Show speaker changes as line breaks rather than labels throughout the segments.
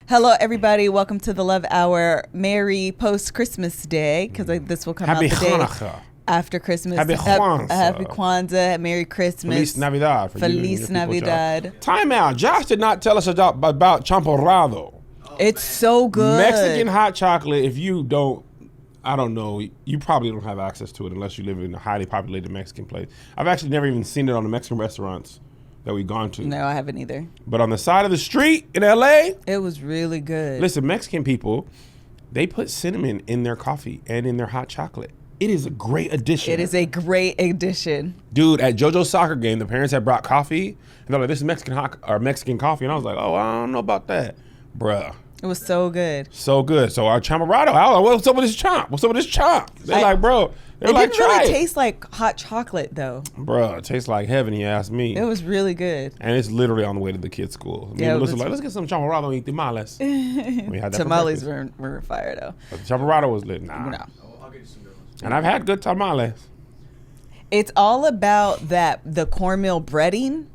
Hello, everybody. Welcome to the Love Hour. Merry post-Christmas Day, because this will come
Happy
out the day
Hanukkah.
after Christmas.
Happy Kwanzaa.
Happy Kwanzaa. Merry Christmas.
Feliz Navidad. For
Feliz Navidad.
Time out. Josh did not tell us about champorado.
It's so good.
Mexican hot chocolate. If you don't, I don't know, you probably don't have access to it unless you live in a highly populated Mexican place. I've actually never even seen it on the Mexican restaurants that we've gone to.
No, I haven't either.
But on the side of the street in LA,
it was really good.
Listen, Mexican people, they put cinnamon in their coffee and in their hot chocolate. It is a great addition.
It is a great addition.
Dude, at JoJo's soccer game, the parents had brought coffee, and they're like, this is Mexican coffee. And I was like, oh, I don't know about that. Bruh.
It was so good.
So good. So our champorado, I was like, what's up with this chomp? What's up with this chomp? They're like, bro. They're like,
didn't really taste like hot chocolate, though.
Bruh, it tastes like heaven, you ask me.
It was really good.
And it's literally on the way to the kids' school. Me and Melissa like, let's get some champorado and eat tamales. We had that
Tamales were fire, though.
But the champorado was lit. Nah.
No.
I'll get you some good ones.
And I've had good tamales.
It's all about the cornmeal breading.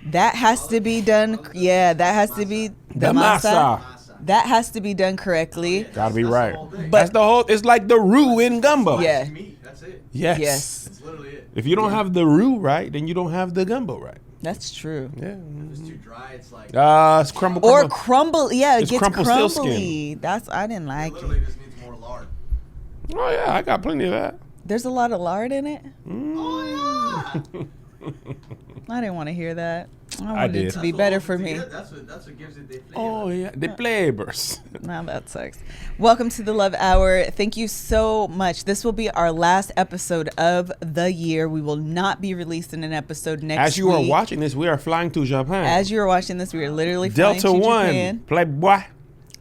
That has to be done. Yeah, that has to be
The masa.
That has to be done correctly.
Gotta be right.
But
That's the whole, it's like the roux in gumbo.
Yeah.
Meat, that's it.
Yes.
That's literally it.
If you don't have the roux right, then you don't have the gumbo right.
That's true.
Yeah.
If it's too dry, it's like
It's crumble.
Or crumble. Yeah, it
It's
gets
crumple
crumbly.
sealskin.
I didn't
it
like
literally
it.
just needs more lard.
Oh yeah, I got plenty of that.
There's a lot of lard in it.
Oh yeah.
I didn't want to hear that. I
I
wanted it
did.
to be better for me.
That's what gives it the flavor.
Oh yeah, the flavors.
Now that sucks. Welcome to the Love Hour. Thank you so much. This will be our last episode of the year. We will not be releasing an episode next week.
As you are watching this, we are flying to Japan.
As you are watching this, we are literally flying
Delta
to
One,
Japan.
Playboy.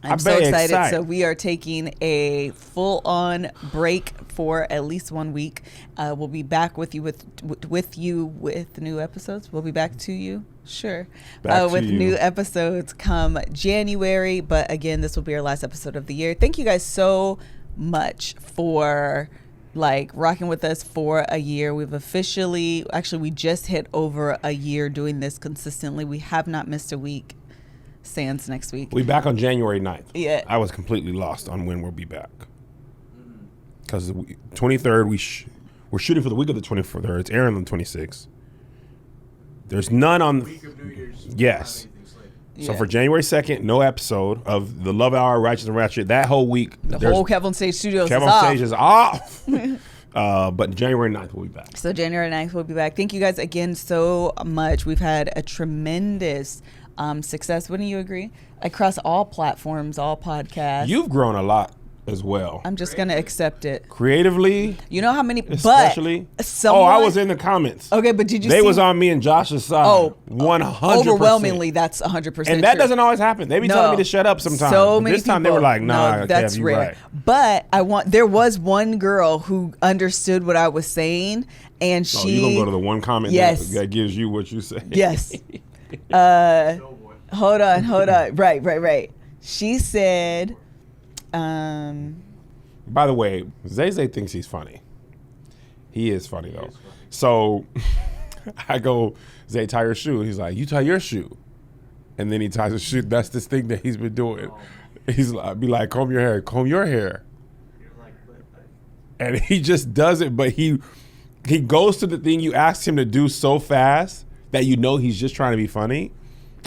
I'm so excited. So we are taking a full-on break for at least 1 week. We'll be back with you with new episodes. We'll be back to you, sure, with new episodes come January. But again, this will be our last episode of the year. Thank you guys so much for rocking with us for a year. We've we just hit over a year doing this consistently. We have not missed a week. Sans next week.
We back on January 9th.
Yeah.
I was completely lost on when we'll be back. Because 23rd, we're shooting for the week of the 23rd. It's airing on the 26th. There's none on the
Week of New Year's.
Yes. So
Yeah.
for January 2nd, no episode of the Love Hour, Righteous and Ratchet. That whole week,
The whole KevOnStage Studios
Kev
is
on
off.
Stage is off. But January 9th, we'll be back.
So January 9th, we'll be back. Thank you guys again so much. We've had a tremendous success. Wouldn't you agree? Across all platforms, all podcasts.
You've grown a lot as well.
I'm just going to accept it.
Creatively,
You know how many,
especially.
but someone,
I was in the comments.
Okay, but did you see?
They was on me and Josh's side.
Oh,
100%.
Overwhelmingly, that's 100%.
And that
true.
doesn't always happen. They be telling me to shut up sometimes.
So
But
many
this time
people,
they were like, nah,
no, that's
Kev, you
rare.
right.
But there was one girl who understood what I was saying, and she.
Oh, you gonna go to the one comment
Yes.
that gives you what you say.
Yes. Hold on. Right. She said,
By the way, Zay thinks he's funny. He is funny though. So I go, Zay, tie your shoe. He's like, you tie your shoe. And then he ties his shoe. That's this thing that he's been doing. He's like, be like, comb your hair. And he just does it, but he goes to the thing you asked him to do so fast that you know he's just trying to be funny,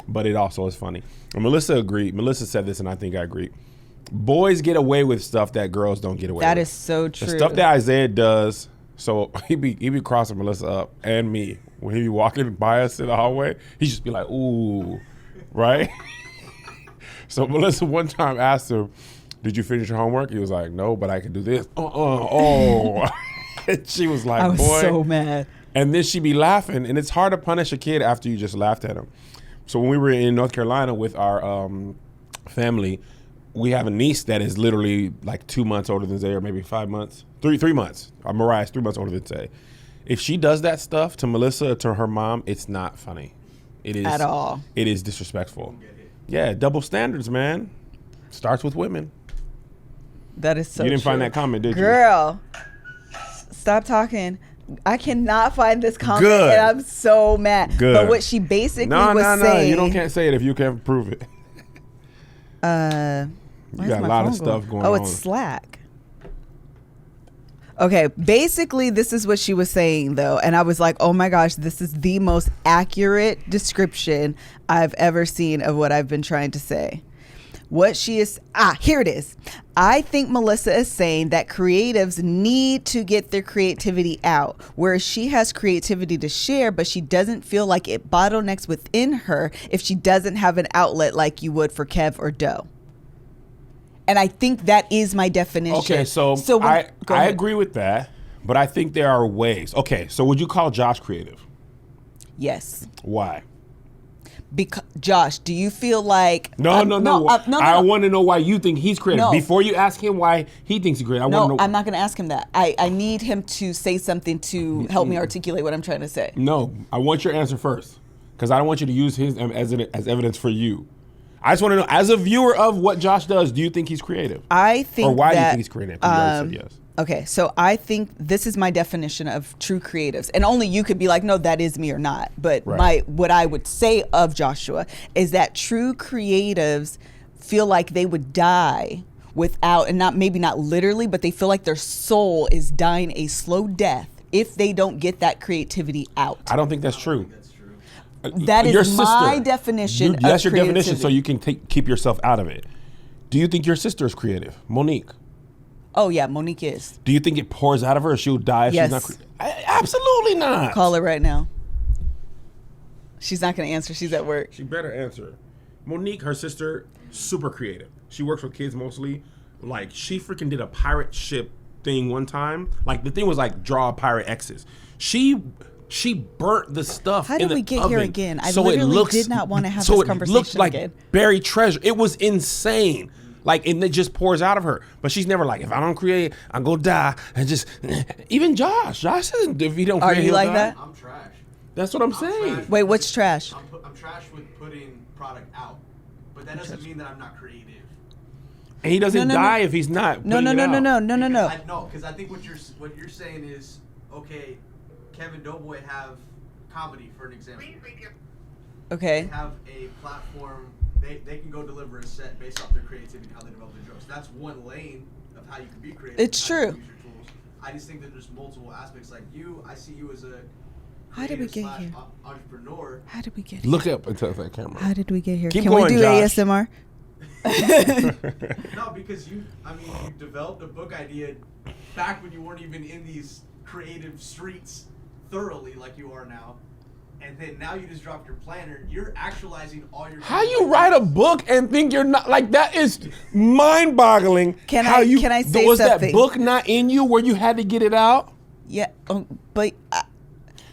but it also is funny. And Melissa agreed. Melissa said this, and I think I agree. Boys get away with stuff that girls don't get away with.
that is so true.
The stuff that Isaiah does, so he be crossing Melissa up and me. When he be walking by us in the hallway, he just be like, ooh, right? So Melissa one time asked him, did you finish your homework? He was like, no, but I can do this. Oh. And she was like,
I was
boy.
so mad.
And then she be laughing, and it's hard to punish a kid after you just laughed at him. So when we were in North Carolina with our family, we have a niece that is literally like 2 months older than Zay, or maybe 5 months, 3 months. Mariah's 3 months older than Zay. If she does that stuff to Melissa or to her mom, it's not funny. It is
At all.
It is disrespectful. Yeah, double standards, man. Starts with women.
That is so
You didn't
true.
find that comment, did you?
Girl, stop talking. I cannot find this comment,
Good.
and I'm so mad.
Good.
But what she basically was saying.
You can't say it if you can't prove it. You got a lot of stuff going on.
Oh, it's Slack. Okay, basically this is what she was saying though, and I was like, oh my gosh, this is the most accurate description I've ever seen of what I've been trying to say. What she is, here it is. I think Melissa is saying that creatives need to get their creativity out, whereas she has creativity to share, but she doesn't feel like it bottlenecks within her if she doesn't have an outlet like you would for Kev or Doe. And I think that is my definition.
Okay, so I agree with that, but I think there are ways. Okay, so would you call Josh creative?
Yes.
Why?
Because Josh, do you feel like
No. I want to know why you think he's creative.
No.
Before you ask him why he thinks he's creative, I want to know.
I'm not going to ask him that. I need him to say something to help me articulate what I'm trying to say.
No, I want your answer first, because I don't want you to use his as evidence for you. I just want to know, as a viewer of what Josh does, do you think he's creative?
I think
or why do you
that,
think he's creative? 'Cause you already said yes.
Okay, so I think this is my definition of true creatives, and only you could be like, no, that is me or not. But
Right.
what I would say of Joshua is that true creatives feel like they would die without, and maybe not literally, but they feel like their soul is dying a slow death if they don't get that creativity out.
I don't think that's true.
That is
Your
my
sister,
definition of
that's your
creativity.
definition, so you can keep yourself out of it. Do you think your sister is creative? Monique.
Oh yeah, Monique is.
Do you think it pours out of her or she'll die if
Yes.
she's not creative? Absolutely not.
Call her right now. She's not going to answer. She's at work.
She better answer. Monique, her sister, super creative. She works with kids mostly. Like, she freaking did a pirate ship thing one time. Like, the thing was like draw pirate X's. She burnt the stuff
How
in
did
the
we get
oven,
here again? I
so
literally did not want to have
so
this
it
conversation
looked like
again.
buried treasure. It was insane. Like, and it just pours out of her. But she's never like, if I don't create, I'm going to die. And just, even Josh says, if you don't create,
Are you
he'll
like
die.
that?
I'm trash.
That's what I'm saying.
trash.
Wait, what's trash?
I'm trash with putting product out, but that doesn't mean that I'm not creative.
And he doesn't
No.
die if he's not.
No.
No, because I think what you're saying is, okay, Kevin Doughboy have comedy, for an example.
Okay.
They have a platform. They can go deliver a set based off their creativity, how they develop their jokes. That's one lane of how you can be creative.
It's
how you
true.
can use your tools. I just think that there's multiple aspects. Like you, I see you as a
How did we get
creative
here?
/ entrepreneur.
How did we get here?
Look up into that camera.
How did we get here?
Keep
Can
going,
we do
Josh.
ASMR?
No, because you developed a book idea back when you weren't even in these creative streets thoroughly like you are now. And then now you just dropped your planner. You're actualizing all your.
How you write a book and think you're not like that is mind-boggling.
Can
How
I say
was
something?
that book not in you where you had to get it out?
Yeah, but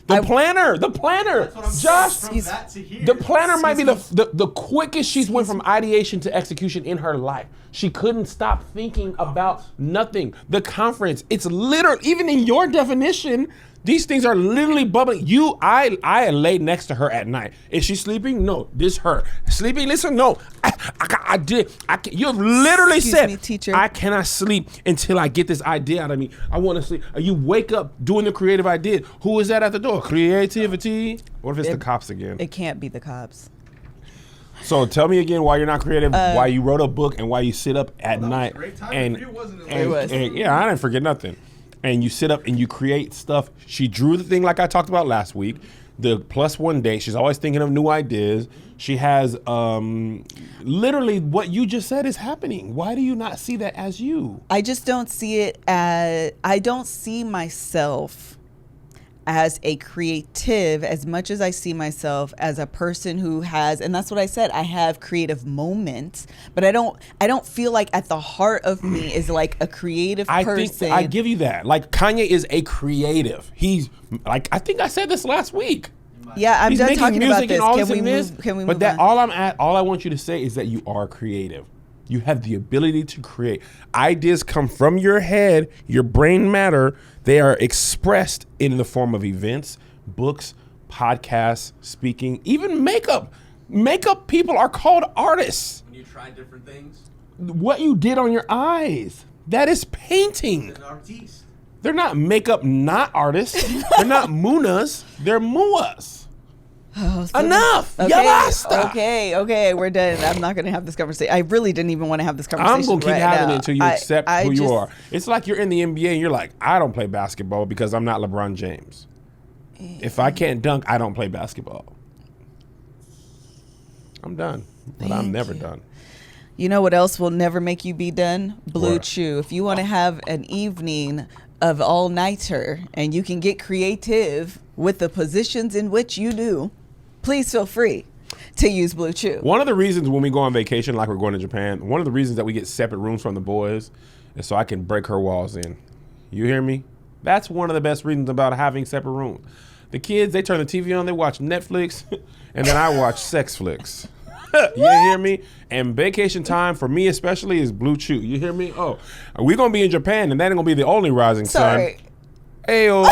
The planner.
That's what I'm
Josh.
saying. From that to here.
The planner might be
Excuse
the quickest she's went from ideation to execution in her life. She couldn't stop thinking about nothing. The conference, it's literally, even in your definition, these things are literally bubbling. I lay next to her at night. Is she sleeping? No, this her. Sleeping? Listen, no. You have literally
Excuse
said,
me, teacher.
I cannot sleep until I get this idea out of me. I want to sleep. You wake up doing the creative idea. Who is that at the door? Creativity. What if it's the cops again?
it can't be the cops.
So tell me again why you're not creative, why you wrote a book, and why you sit up at
was a
night.
great time
And,
for you, wasn't it?
and-
It was.
and- yeah, I didn't forget nothing. And you sit up and you create stuff. She drew the thing like I talked about last week. The +1 date. She's always thinking of new ideas. She has literally what you just said is happening. Why do you not see that as you?
I just don't see it as, I don't see myself as a creative as much as I see myself as a person who has, and that's what I said, I have creative moments, but I don't feel like at the heart of me is like a creative person.
think I give you that. Like Kanye is a creative. He's like, I think I said this last week.
Yeah, I'm
He's
done
making
talking
music
about this.
and all
Can
this
we
and this,
move? Can we
but
move
that
on?
all I want you to say is that you are creative. You have the ability to create. Ideas come from your head, your brain matter. They are expressed in the form of events, books, podcasts, speaking, even makeup. Makeup people are called artists.
When you try different things,
What you did on your eyes, that is painting.
an artiste.
They're not makeup not artists. They're not munas. They're muas.
Oh, so
enough.
Okay,
Ya basta.
okay, we're done. I'm not going to have this conversation. I really didn't even want to have this conversation.
I'm going to keep having it until you accept who you
just
are. It's like you're in the NBA and you're like, I don't play basketball because I'm not LeBron James. If I can't dunk, I don't play basketball. I'm done. But I'm never done.
You know what else will never make you be done? Blue
What?
Chew. If you want to have an evening of all-nighter and you can get creative with the positions in which you do, please feel free to use Blue Chew.
One of the reasons when we go on vacation, like we're going to Japan, one of the reasons that we get separate rooms from the boys is so I can break her walls in. You hear me? That's one of the best reasons about having separate rooms. The kids, they turn the TV on, they watch Netflix, and then I watch sex flicks. You hear me? And vacation time, for me especially, is Blue Chew. You hear me? Oh, we're going to be in Japan, and that ain't going to be the only rising sun. Ayo.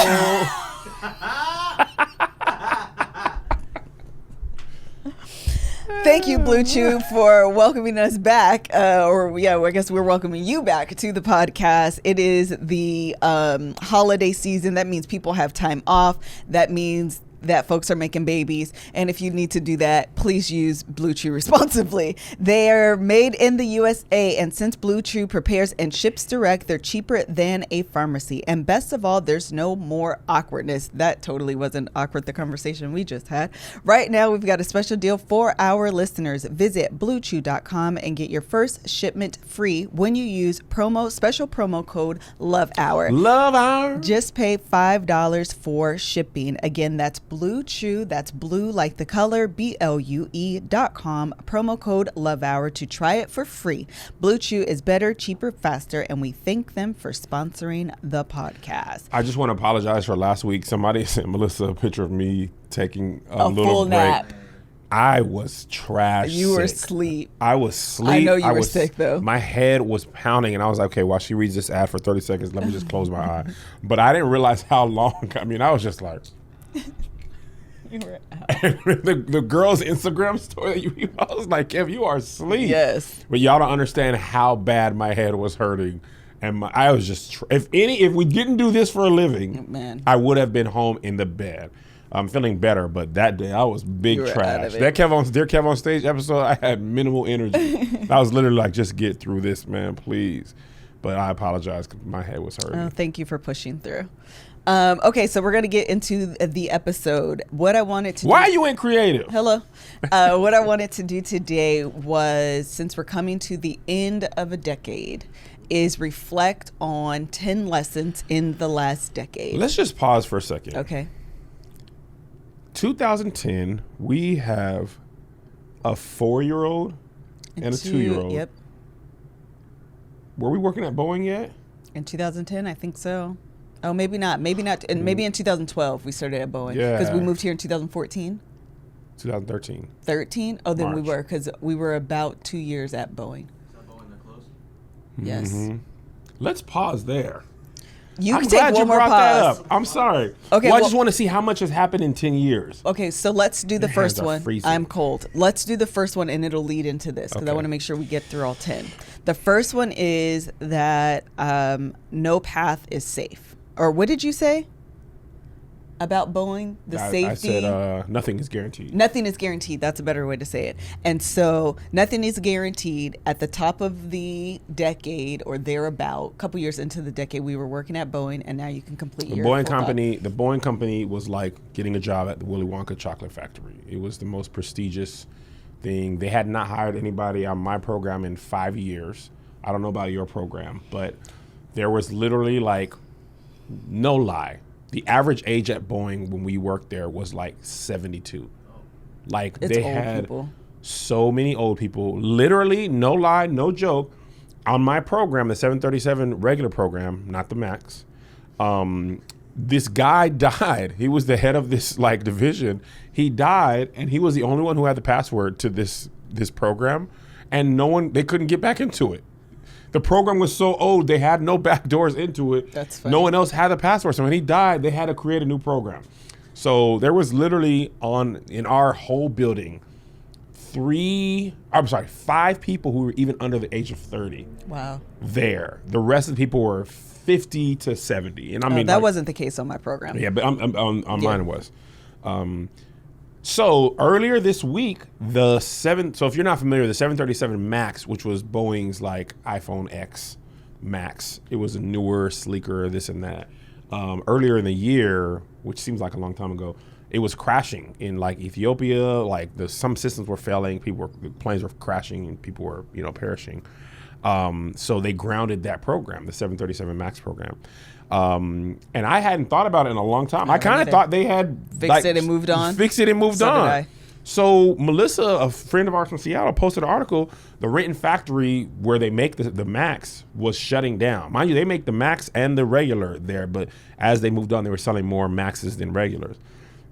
Thank you, Blue Chew, for welcoming us back. I guess we're welcoming you back to the podcast. It is the holiday season. That means people have time off. That means that folks are making babies. And if you need to do that, please use Blue Chew responsibly. They're made in the USA. And since Blue Chew prepares and ships direct, they're cheaper than a pharmacy. And best of all, there's no more awkwardness. That totally wasn't awkward, the conversation we just had. Right now, we've got a special deal for our listeners. Visit bluechew.com and get your first shipment free when you use special promo code LOVEHOUR.
Love Hour.
Just pay $5 for shipping. Again, that's Blue Chew. That's blue like the color, BLUE.com. Promo code LOVEHOUR to try it for free. Blue Chew is better, cheaper, faster, and we thank them for sponsoring the podcast.
I just want to apologize for last week. Somebody sent Melissa a picture of me taking a little
full
break.
nap.
I was trash.
You were
sick.
asleep.
I was asleep.
I know you were sick, though.
My head was pounding, and I was like, okay, while she reads this ad for 30 seconds, let me just close my eye. But I didn't realize how long. I mean, I was just like.
You were out.
the girl's Instagram story, I was like, Kev, you are asleep.
Yes.
But y'all don't understand how bad my head was hurting. And I was just, if we didn't do this for a living,
Man.
I would have been home in the bed. I'm feeling better, but that day I was big
You were out
trash.
of it.
That Dear Kev on Stage episode, I had minimal energy. I was literally like, just get through this, man, please. But I apologize because my head was hurting.
Oh, thank you for pushing through. Okay, so we're going to get into the episode. What I wanted to
Why
do...
are you in creative?
Hello. What I wanted to do today was, since we're coming to the end of a decade, is reflect on 10 lessons in the last decade.
Let's just pause for a second.
Okay.
2010, we have a 4-year-old and a 2-year-old.
Yep.
Were we working at Boeing yet?
In 2010, I think so. Oh, maybe not. Maybe not. And maybe in 2012 we started at Boeing.
Yeah.
Because we moved here in 2014.
2013.
13? Oh, then
March.
we were, because we were about 2 years at Boeing.
Is that Boeing that close?
Yes.
Mm-hmm. Let's pause there.
You
I'm
can
glad
take
you
one more
brought that
pause.
up. I'm sorry.
Okay,
Well, I
well-
just want to see how much has happened in 10 years.
Okay, so let's do the
Your
first
hands are
one.
freezing.
I'm cold. Let's do the first one, and it'll lead into this, because I
Okay.
want to make sure we get through all 10. The first one is that no path is safe. Or what did you say about Boeing? The safety?
I said nothing is guaranteed.
Nothing is guaranteed. That's a better way to say it. And so nothing is guaranteed. At the top of the decade or thereabout, a couple years into the decade, we were working at Boeing, and now you can complete
The
your
Boeing
full thought.
company. The Boeing company was like getting a job at the Willy Wonka chocolate factory. It was the most prestigious thing. They had not hired anybody on my program in 5 years. I don't know about your program, but there was literally like, no lie, the average age at Boeing when we worked there was like 72. Like
It's
they
old
had
people.
so many old people. Literally, no lie, no joke. On my program, the 737 regular program, not the MAX, this guy died. He was the head of this like division. He died, and he was the only one who had the password to this program, and they couldn't get back into it. The program was so old, they had no back doors into it.
That's funny.
No one else had the password. So when he died, they had to create a new program. So there was literally in our whole building, 5 people who were even under the age of 30
Wow.
there. The rest of the people were 50 to 70. And I mean,
that
like,
wasn't the case on my program.
yeah, but on mine it was. So earlier this week, so if you're not familiar, the 737 MAX, which was Boeing's like iPhone X Max, it was a newer, sleeker, this and that. Earlier in the year, which seems like a long time ago, it was crashing in like Ethiopia. Like some systems were failing, the planes were crashing, and people were perishing. So they grounded that program, the 737 MAX program. And I hadn't thought about it in a long time. I kind of thought they had
fixed it and moved on.
Fixed it and moved on.
Did I.
So Melissa, a friend of ours from Seattle, posted an article. The Renton factory where they make the Max was shutting down. Mind you, they make the Max and the regular there, but as they moved on, they were selling more Maxes than regulars.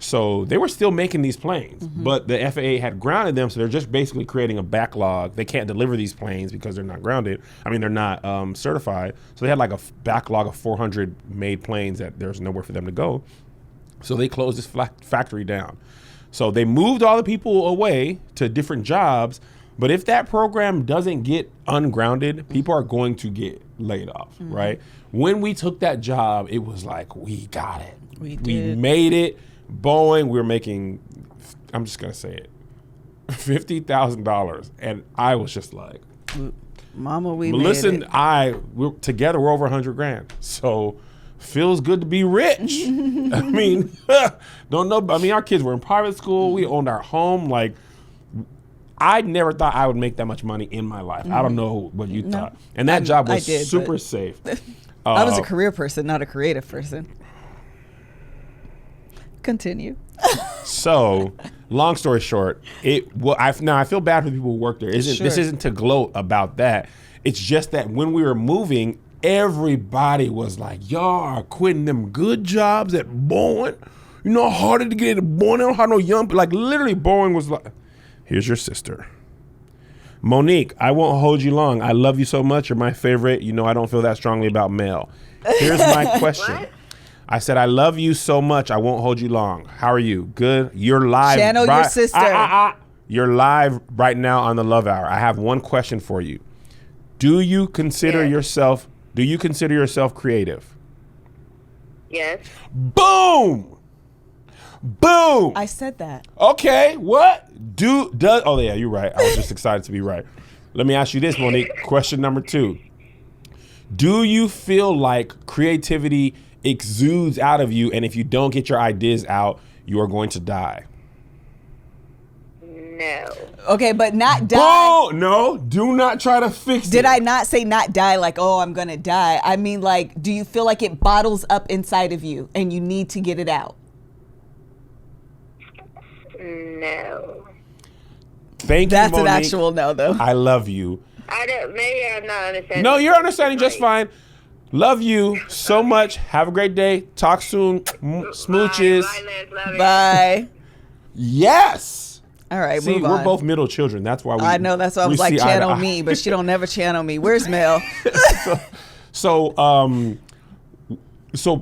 So they were still making these planes, but the FAA had grounded them, so they're just basically creating a backlog. They can't deliver these planes because they're not grounded. I mean, they're not certified. So they had like a backlog of 400 made planes that there's nowhere for them to go. So they closed this factory down. So they moved all the people away to different jobs. But if that program doesn't get ungrounded, people are going to get laid off, right? When we took that job, it was like, we got it. We made it. Boeing, we were making, I'm just going to say it, $50,000. And I was just like,
Mama, we
Melissa
made it.
and we're together, we're over $100,000. So feels good to be rich. I mean, don't know. I mean, our kids were in private school. We owned our home. Like, I never thought I would make that much money in my life. I don't know what you thought. And that job was super safe.
I was a career person, not a creative person. Continue.
So, long story short, I feel bad for the people who work there. This isn't to gloat about that. It's just that when we were moving, everybody was like, y'all are quitting them good jobs at Boeing. You know how hard it to get into Boeing? They don't have no young, like literally Boeing was like, here's your sister. Monique, I won't hold you long. I love you so much. You're my favorite. You know I don't feel that strongly about Mel. Here's my question.
What?
I said, I love you so much. I won't hold you long. How are you? Good? You're live.
Channel your sister.
You're live right now on the Love Hour. I have one question for you. Do you consider yourself creative?
Yes.
Boom! Boom!
I said that.
Okay, what? Oh yeah, you're right. I was just excited to be right. Let me ask you this, Monique. Question number 2. Do you feel like creativity exudes out of you, and if you don't get your ideas out, you are going to die?
No.
Okay, but not die.
Oh, no, do not try to fix it.
Did I not say not die like, oh, I'm going to die? I mean, like, do you feel like it bottles up inside of you and you need to get it out?
No.
Thank you,
That's
Monique.
an actual no, though.
I love you.
Maybe I'm not understanding.
No, you're understanding just fine. Love you so much. Have a great day. Talk soon. Smooches.
Bye, Liz. Love you.
Bye.
Yes.
All right,
See,
move on.
we're both middle children. That's why
I know. That's why I was like, channel me, but she don't never channel me. Where's Mel?
So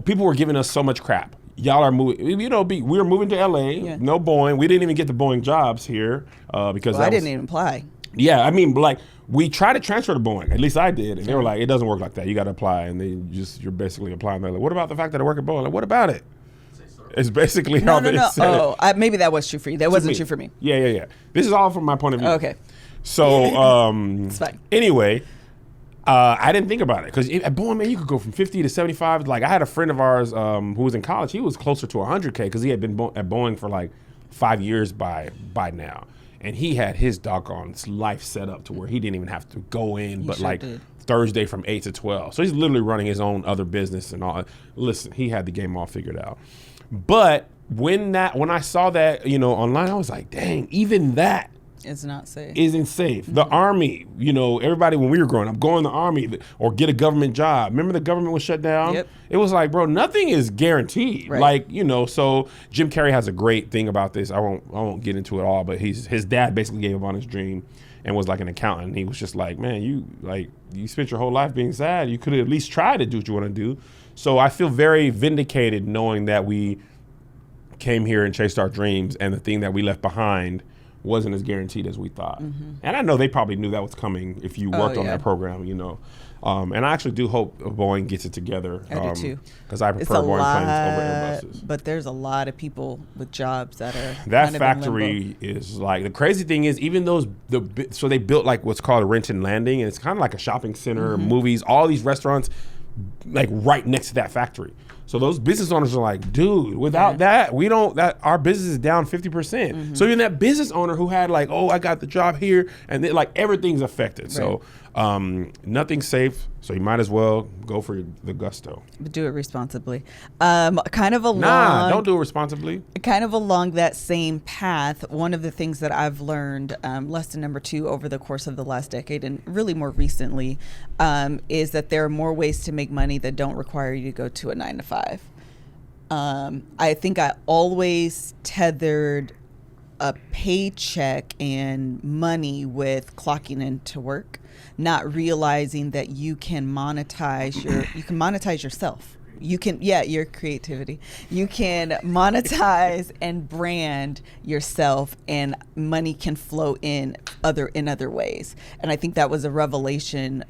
people were giving us so much crap. Y'all are moving. You know, we were moving to LA.
Yeah.
No Boeing. We didn't even get the Boeing jobs here because
I didn't even apply.
Yeah, I mean, like we tried to transfer to Boeing. At least I did, and they were like, "It doesn't work like that. You got to apply." And you're basically applying. They're like, "What about the fact that I work at Boeing?" Like, what about it? It's basically how they said it.
Oh, maybe that was true for you. That wasn't true for me.
Yeah. This is all from my point of view.
Okay.
So,
It's fine.
Anyway, I didn't think about it because at Boeing, man, you could go from 50 to 75. Like I had a friend of ours who was in college. He was closer to 100K because he had been at Boeing for like 5 years by now. And he had his doggone life set up to where he didn't even have to go in, but like Thursday from 8 to 12. So he's literally running his own other business and all. Listen, he had the game all figured out. But when I saw that, online, I was like, dang, even that
It's not safe.
isn't safe. The Army, everybody when we were growing up, go in the Army or get a government job. Remember the government was shut down?
Yep.
It was like, bro, nothing is guaranteed.
Right.
Like, so Jim Carrey has a great thing about this. I won't get into it all, but his dad basically gave up on his dream and was like an accountant. He was just like, man, you spent your whole life being sad. You could have at least tried to do what you want to do. So I feel very vindicated knowing that we came here and chased our dreams, and the thing that we left behind wasn't as guaranteed as we thought. And I know they probably knew that was coming if you worked on that program, you know. And I actually do hope Boeing gets it together.
I do too.
Because I prefer Boeing planes over Airbuses.
But there's a lot of people with jobs that are
that factory is like, the crazy thing is, even those so they built like what's called a Renton Landing, and it's kind of like a shopping center, movies, all these restaurants like right next to that factory. So those business owners are like, dude, without that, our business is down 50%. So even that business owner who had like, oh, I got the job here, and then like everything's affected. Right. So nothing's safe. So you might as well go for the gusto.
But do it responsibly. Don't do it responsibly. Kind of along that same path, one of the things that I've learned, lesson number 2 over the course of the last decade, and really more recently, is that there are more ways to make money that don't require you to go to a 9-to-5. I think I always tethered a paycheck and money with clocking into work, not realizing that you can monetize yourself. You can, your creativity. You can monetize and brand yourself, and money can flow in other ways. And I think that was a revelation,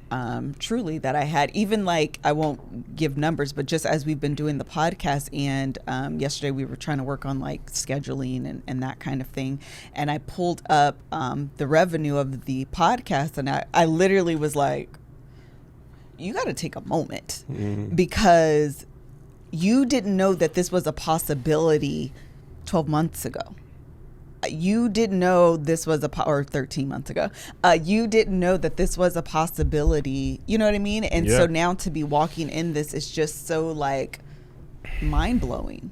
truly, that I had. Even like, I won't give numbers, but just as we've been doing the podcast, and yesterday we were trying to work on like scheduling and that kind of thing. And I pulled up the revenue of the podcast, and I literally was like, you got to take a moment, because you didn't know that this was a possibility 12 months ago. You didn't know this was or 13 months ago. You didn't know that this was a possibility. You know what I mean? And so now to be walking in this is just so like mind blowing.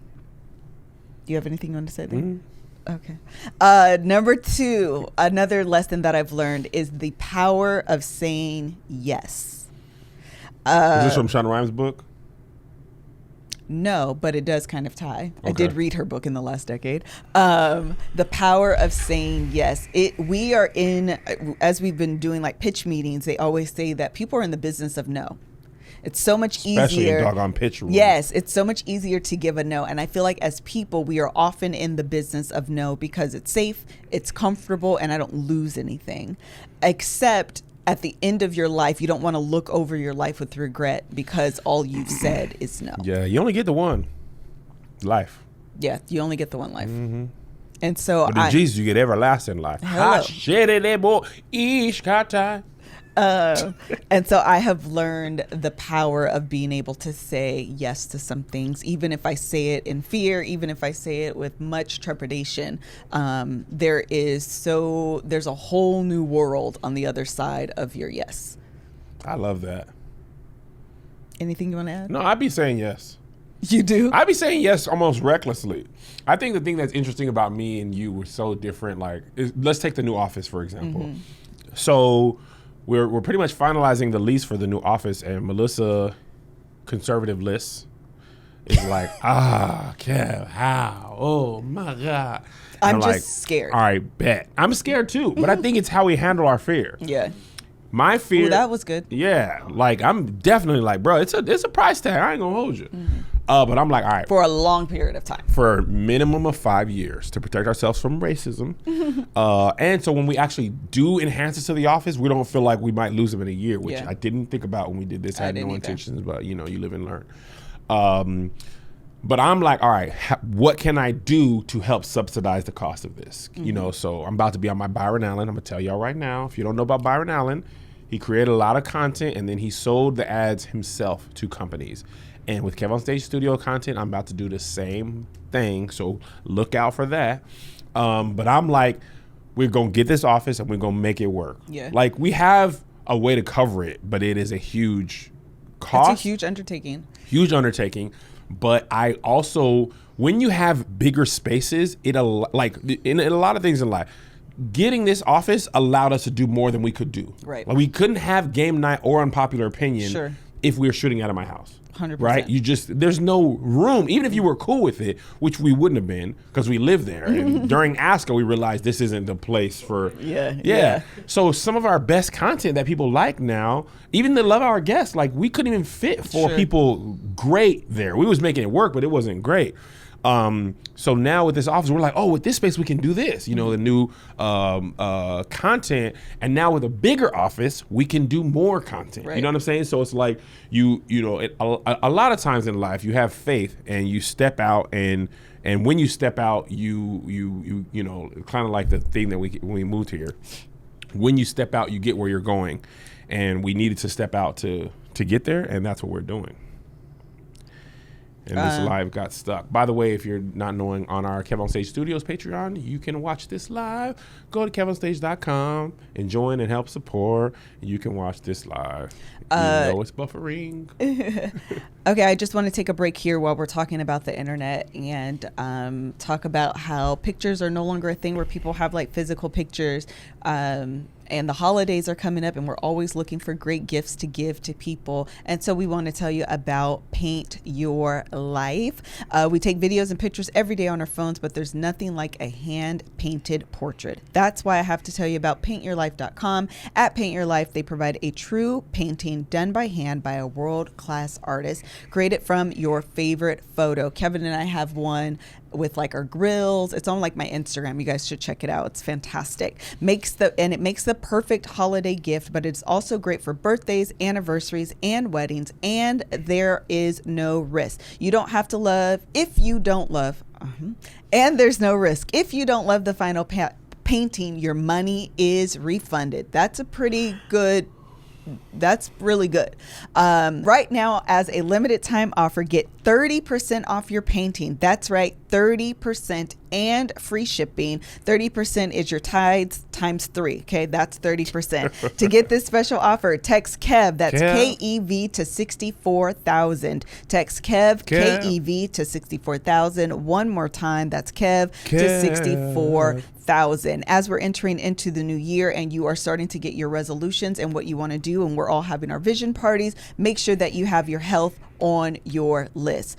Do you have anything you want to say there? Okay. Number 2, another lesson that I've learned is the power of saying yes.
Is this from Shonda Rhimes' book?
No, but it does kind of tie. Okay. I did read her book in the last decade. The power of saying yes. We are in, as we've been doing like pitch meetings, they always say that people are in the business of no. It's so much easier.
Especially in doggone pitch room.
Yes, it's so much easier to give a no. And I feel like as people, we are often in the business of no because it's safe, it's comfortable, and I don't lose anything. Except at the end of your life, you don't want to look over your life with regret because all you've said is no.
Yeah, you only get the one life.
Yeah, you only get the one life. And so
but in Jesus, you get everlasting life.
And so I have learned the power of being able to say yes to some things, even if I say it in fear, even if I say it with much trepidation. There's a whole new world on the other side of your yes.
I love that.
Anything you want to add?
No, I'd be saying yes.
You do?
I'd be saying yes almost recklessly. I think the thing that's interesting about me and you were so different. Let's take the new office, for example. So we're pretty much finalizing the lease for the new office, and Melissa, conservative list, is like, Kev, how? Oh my God.
I'm just scared.
All right, bet. I'm scared too, but I think it's how we handle our fear.
Yeah.
My fear.
Ooh, that was good.
Yeah. Like, I'm definitely like, bro, it's a price tag. I ain't gonna hold you. But I'm like, all right.
For a long period of time.
For a minimum of 5 years to protect ourselves from racism. And so when we actually do enhancements to the office, we don't feel like we might lose them in a year, which I didn't think about when we did this. I had no intentions, but you live and learn. But I'm like, all right, what can I do to help subsidize the cost of this? So I'm about to be on my Byron Allen. I'm gonna tell y'all right now, if you don't know about Byron Allen, he created a lot of content and then he sold the ads himself to companies. And with KevOnStage Studio content, I'm about to do the same thing. So look out for that. But I'm like, we're going to get this office and we're going to make it work.
Yeah.
Like, we have a way to cover it, but it is a huge cost.
It's a huge undertaking.
Huge undertaking. But I also, when you have bigger spaces, in a lot of things in life, getting this office allowed us to do more than we could do.
Right.
Like, we couldn't have game night or unpopular opinion if we were shooting out of my house.
100%.
Right? There's no room, even if you were cool with it, which we wouldn't have been because we live there. And during ASCO, we realized this isn't the place for. Yeah. So some of our best content that people like now, even the Love Our Guests, like, we couldn't even fit 4 people great there. We was making it work, but it wasn't great. So now with this office, we're like, oh, with this space we can do this, you know, the new content. And now with a bigger office, we can do more content.
Right.
You know what I'm saying? So it's like you know, a lot of times in life you have faith and you step out, and when you step out, you know, kind of like the thing that when we moved here. When you step out, you get where you're going, and we needed to step out to get there, and that's what we're doing. And this live got stuck. By the way, if you're not knowing, on our Kev on Stage Studios Patreon, you can watch this live. Go to KevOnStage.com and join and help support. You can watch this live. You know it's buffering.
Okay, I just want to take a break here while we're talking about the internet and talk about how pictures are no longer a thing where people have like physical pictures. And the holidays are coming up and we're always looking for great gifts to give to people. And so we want to tell you about Paint Your Life. We take videos and pictures every day on our phones, but there's nothing like a hand-painted portrait. That's why I have to tell you about paintyourlife.com. At Paint Your Life, they provide a true painting done by hand by a world-class artist, created from your favorite photo. Kevin and I have one with like our grills. It's on like my Instagram. You guys should check it out. It's fantastic. It makes the perfect holiday gift, but it's also great for birthdays, anniversaries, and weddings. And there is no risk. You don't have to love if you don't love. And there's no risk. If you don't love the final painting, your money is refunded. That's really good. Right now, as a limited time offer, get 30% off your painting. That's right, 30% and free shipping. 30% is your tithes times 3. Okay, that's 30%. To get this special offer, text KEV, that's KEV to 64,000. Text KEV, KEV to 64,000. One more time, that's KEV to 64,000. As we're entering into the new year and you are starting to get your resolutions and what you want to do, and we're all having our vision parties, make sure that you have your health on your list.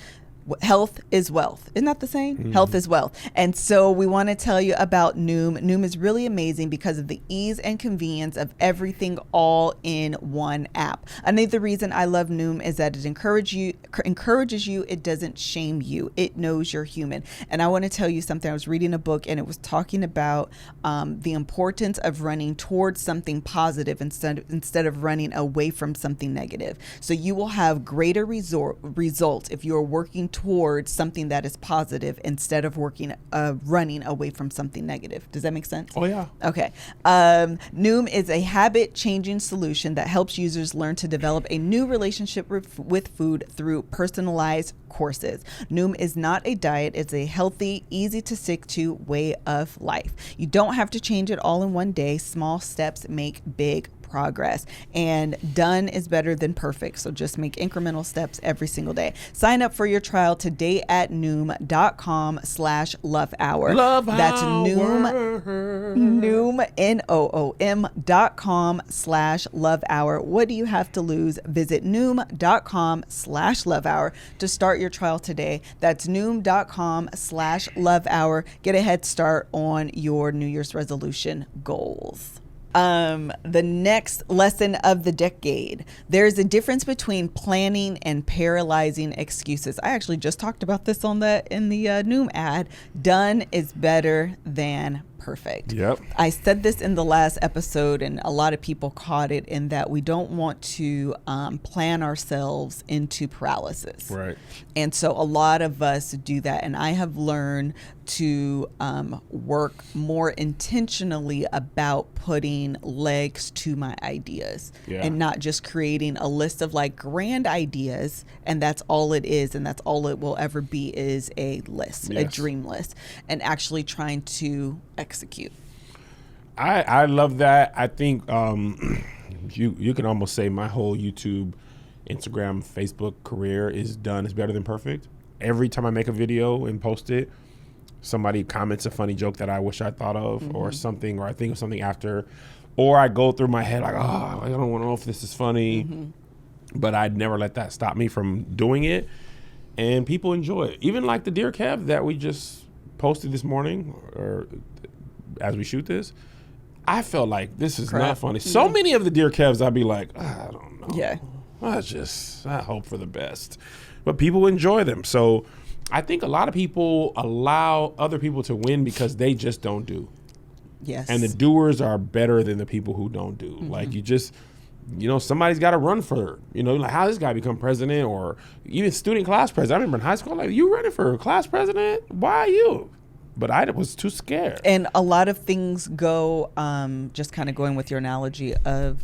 Health is wealth. Isn't that the saying? Mm-hmm. Health is wealth. And so we want to tell you about Noom. Noom is really amazing because of the ease and convenience of everything all in one app. Another reason I love Noom is that it encourages you. It doesn't shame you. It knows you're human. And I want to tell you something. I was reading a book and it was talking about the importance of running towards something positive instead of running away from something negative. So you will have greater results if you are working towards something that is positive instead of running away from something negative. Does that make sense?
Oh, yeah.
Okay. Noom is a habit-changing solution that helps users learn to develop a new relationship with food through personalized courses. Noom is not a diet. It's a healthy, easy to stick to way of life. You don't have to change it all in one day. Small steps make big progress, and done is better than perfect. So just make incremental steps every single day. Sign up for your trial today at Noom.com/lovehour. That's Noom, Noom.com/lovehour. What do you have to lose? Visit Noom.com/lovehour to start your trial today. That's Noom.com/lovehour. Get a head start on your New Year's resolution goals. The next lesson of the decade. There's a difference between planning and paralyzing excuses. I actually just talked about this in the Noom ad. Done is better than perfect.
Yep.
I said this in the last episode, and a lot of people caught it, in that we don't want to plan ourselves into paralysis.
Right.
And so a lot of us do that. And I have learned to work more intentionally about putting legs to my ideas, and not just creating a list of like grand ideas, and that's all it is, and that's all it will ever be, is a list, a dream list, and actually trying to execute.
I love that. I think you can almost say my whole YouTube, Instagram, Facebook career is done is better than perfect. Every time I make a video and post it, somebody comments a funny joke that I wish I thought of, or something, or I think of something after, or I go through my head like, oh, I don't want to know if this is funny, but I'd never let that stop me from doing it, and people enjoy it. Even like the Dear Kev that we just posted this morning, or as we shoot this, I felt like this is not funny. So many of the Dear Kevs, I'd be like, I don't know.
Yeah.
I hope for the best. But people enjoy them. So I think a lot of people allow other people to win because they just don't do.
Yes.
And the doers are better than the people who don't do. Like you just, somebody's got to run for, like how this guy become president or even student class president. I remember in high school, like, you running for class president? Why you? But I was too scared.
And a lot of things go, just kind of going with your analogy of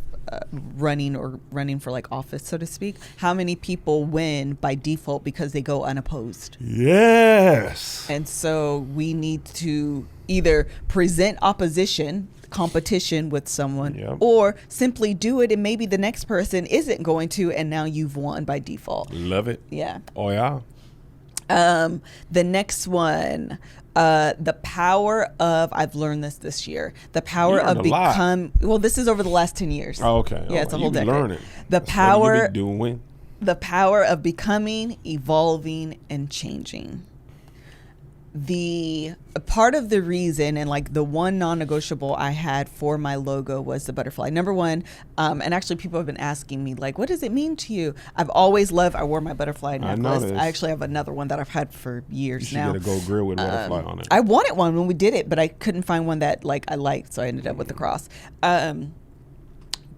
running for like office, so to speak. How many people win by default because they go unopposed?
Yes.
And so we need to either present competition with someone, or simply do it, and maybe the next person isn't going to, and now you've won by default.
Love it.
Yeah.
Oh yeah.
The next one, the power of, I've learned this year, the power of well, this is over the last 10 years.
Oh, okay.
Yeah, it's a whole decade.
Learning.
The power of becoming, evolving, and changing. The part of the reason, and like the one non-negotiable I had for my logo was the butterfly. Number one, and actually people have been asking me, like, what does it mean to you? I've always loved, I wore my butterfly necklace. I actually have another one that I've had for years now.
You should get a gold grill with a butterfly on it.
I wanted one when we did it, but I couldn't find one that like I liked, so I ended up with the cross.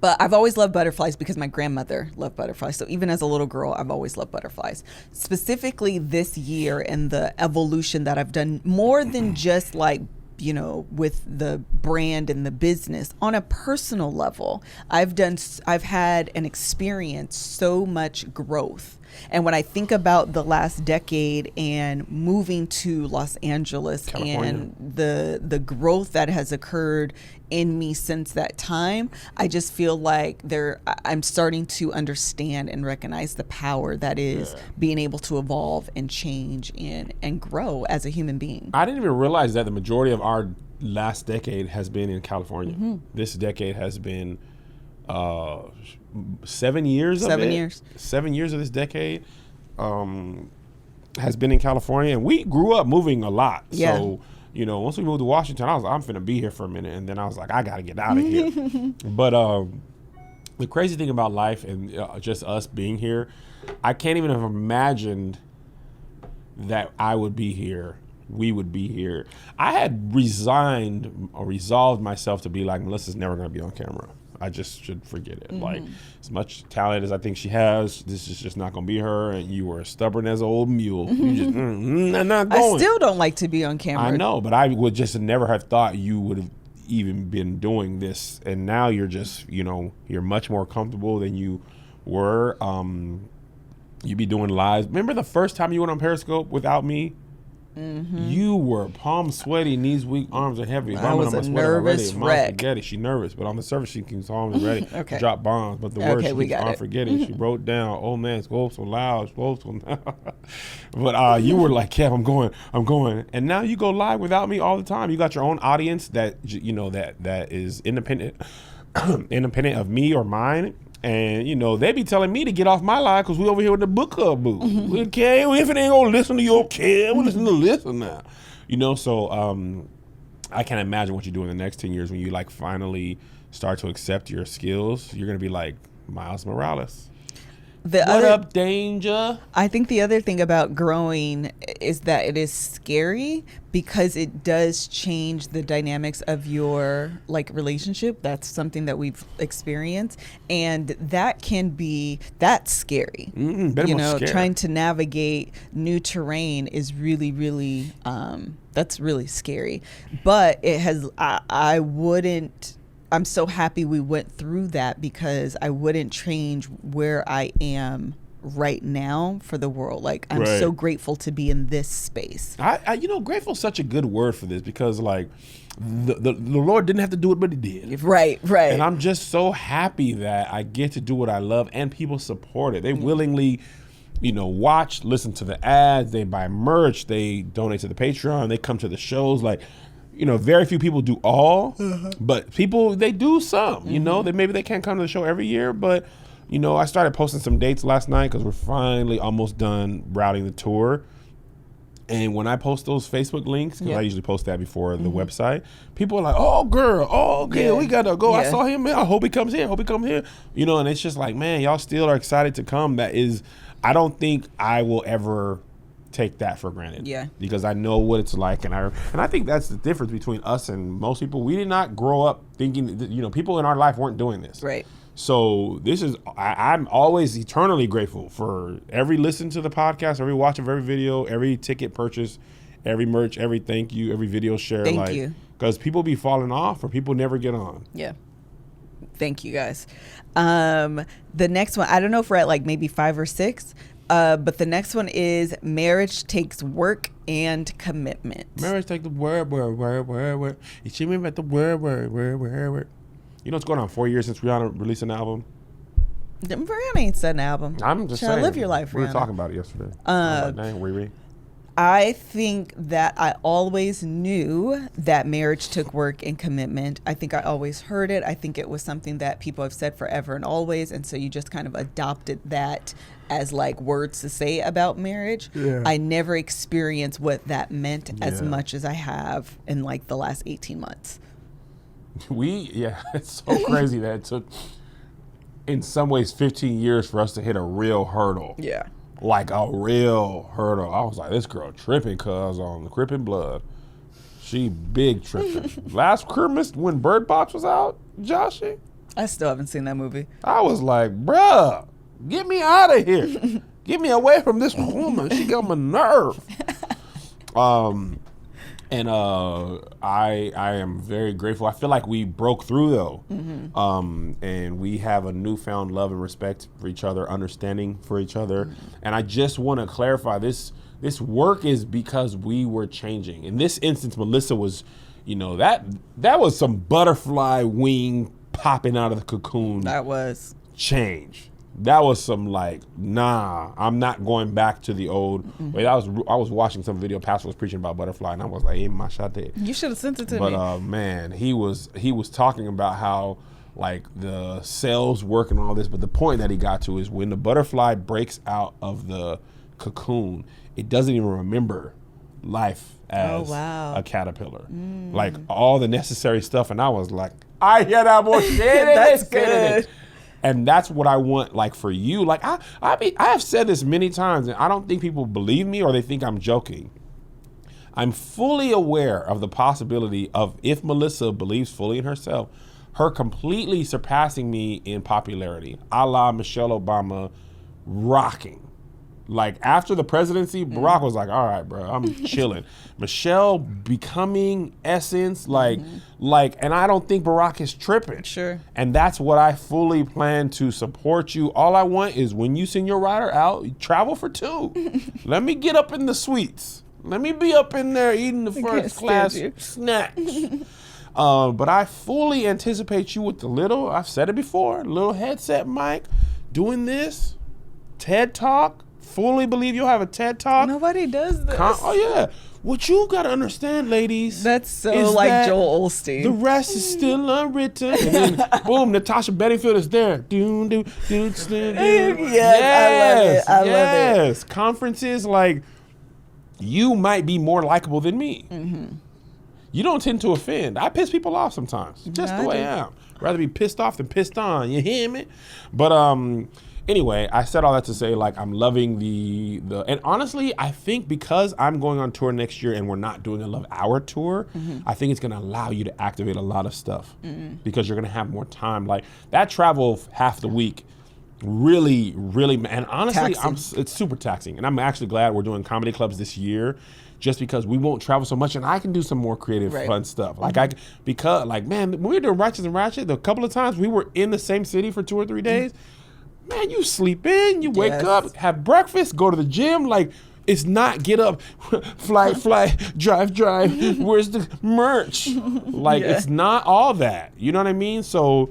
But I've always loved butterflies because my grandmother loved butterflies. So even as a little girl, I've always loved butterflies. Specifically this year and the evolution that I've done, more than just like, with the brand and the business, on a personal level, I've had and experienced so much growth. And when I think about the last decade and moving to Los Angeles, California, and the growth that has occurred in me since that time, I just feel like I'm starting to understand and recognize the power that is being able to evolve and change and grow as a human being.
I didn't even realize that the majority of our last decade has been in California. Mm-hmm. This decade has been 7 years of it.
7 years.
7 years of this decade has been in California, and we grew up moving a lot. Yeah. So, once we moved to Washington, I was like, I'm finna be here for a minute, and then I was like, I gotta get out of here. But the crazy thing about life and just us being here, I can't even have imagined that I would be here. We would be here. I had resolved myself to be like, Melissa's never gonna be on camera. I just should forget it. Mm-hmm. Like, as much talent as I think she has, this is just not going to be her. And you were as stubborn as an old mule. You just, not going.
I still don't like to be on camera.
I know, but I would just never have thought you would have even been doing this. And now you're just, you're much more comfortable than you were. You be doing lives. Remember the first time you went on Periscope without me? Mm-hmm. You were palm sweaty, knees weak, arms are heavy.
I was a nervous wreck.
She's nervous, but on the surface she can calm and ready.
Okay.
Drop bombs, but the words she keeps on forgetting. She wrote down, "Oh man, it's so loud, so loud." But you were like, "Kev, I'm going," and now you go live without me all the time. You got your own audience that that is independent of me or mine. And, they be telling me to get off my line because we over here with the book club booth. Okay, if it ain't going to listen to you, okay, we'll listen to listen now. So I can't imagine what you do in the next 10 years when you, like, finally start to accept your skills. You're going to be like Miles Morales. What up, danger?
I think the other thing about growing is that it is scary because it does change the dynamics of your relationship. That's something that we've experienced, and that's scary.
Scary.
Trying to navigate new terrain is really, really that's really scary. But it has. I wouldn't. I'm so happy we went through that because I wouldn't change where I am right now for the world. Like, I'm so grateful to be in this space.
Grateful is such a good word for this because, like, the Lord didn't have to do it, but He did.
Right.
And I'm just so happy that I get to do what I love and people support it. They willingly, watch, listen to the ads, they buy merch, they donate to the Patreon, they come to the shows. Like, very few people do all, but people, they do some, maybe they can't come to the show every year, but, I started posting some dates last night because we're finally almost done routing the tour. And when I post those Facebook links, because I usually post that before the website, people are like, "Oh, girl, we got to go. I saw him, man. I hope he comes here. And it's just like, man, y'all still are excited to come. I don't think I will ever take that for granted.
Yeah.
Because I know what it's like, and I think that's the difference between us and most people. We did not grow up thinking that, you know, people in our life weren't doing this.
Right.
So this is, I'm always eternally grateful for every listen to the podcast, every watch of every video, every ticket purchase, every merch, every thank you, every video share.
Thank you.
Because people be falling off or people never get on.
Yeah. Thank you guys. The next one, I don't know if we're at like maybe 5 or 6, but the next one is marriage takes work and commitment.
Marriage takes the word. You see me at the word. You know what's going on? 4 years since Rihanna released an album.
Rihanna ain't said an album.
I'm just saying.
Live your life, Rihanna.
We were talking about it yesterday. I was like, dang, Riri.
I think that I always knew that marriage took work and commitment. I think I always heard it. I think it was something that people have said forever and always. And so you just kind of adopted that as like words to say about marriage.
Yeah.
I never experienced what that meant as much as I have in like the last 18 months.
It's so crazy that it took, in some ways, 15 years for us to hit a real hurdle.
Yeah.
Like a real hurdle. I was like, this girl tripping, cuz on the Crippin' Blood. She big tripping. Last Christmas when Bird Box was out, Joshy,
I still haven't seen that movie.
I was like, bruh, get me out of here. Get me away from this woman. She got my nerve. And I am very grateful. I feel like we broke through though. And we have a newfound love and respect for each other, understanding for each other. And I just want to clarify this work is because we were changing. In this instance, Melissa was, you know, that was some butterfly wing popping out of the cocoon.
That was
change. That was some like, nah, I'm not going back to the old way. I was watching some video. Pastor was preaching about butterfly, and I was like, hey, my shot there.
You should have sent it to me.
But man, he was talking about how like the cells work and all this. But the point that he got to is when the butterfly breaks out of the cocoon, it doesn't even remember life as a caterpillar. Like all the necessary stuff. And I was like, I hear that bullshit.
That's good.
And that's what I want, like, for you. Like, I have said this many times, and I don't think people believe me or they think I'm joking. I'm fully aware of the possibility of, if Melissa believes fully in herself, her completely surpassing me in popularity, a la Michelle Obama rocking. Like, after the presidency, Barack was like, all right, bro, I'm chilling. Michelle becoming Essence, and I don't think Barack is tripping.
Sure.
And that's what I fully plan to support you. All I want is when you send your rider out, travel for 2. Let me get up in the suites. Let me be up in there eating the first class snacks. But I fully anticipate you with the little, I've said it before, little headset mic, doing this, TED Talk. Fully believe you'll have a TED Talk.
Nobody does this.
Oh yeah. What you gotta understand, ladies.
That's so like Joel Osteen.
The rest is still unwritten. And then boom, Natasha Bedingfield is there.
Yes, I love it.
Conferences, like, you might be more likable than me. You don't tend to offend. I piss people off sometimes. Just the way I am. Rather be pissed off than pissed on. You hear me? But anyway, I said all that to say, like, I'm loving the and honestly, I think because I'm going on tour next year and we're not doing a Love Hour tour, I think it's going to allow you to activate a lot of stuff because you're going to have more time. Like, that travel half the week really, and honestly, it's super taxing. And I'm actually glad we're doing comedy clubs this year just because we won't travel so much and I can do some more creative, fun stuff. Like, man, when we were doing Righteous and Ratchet, the couple of times we were in the same city for 2 or 3 days, man, you sleep in, you wake up, have breakfast, go to the gym. Like, it's not get up, fly, drive. Where's the merch? Like, it's not all that. You know what I mean? So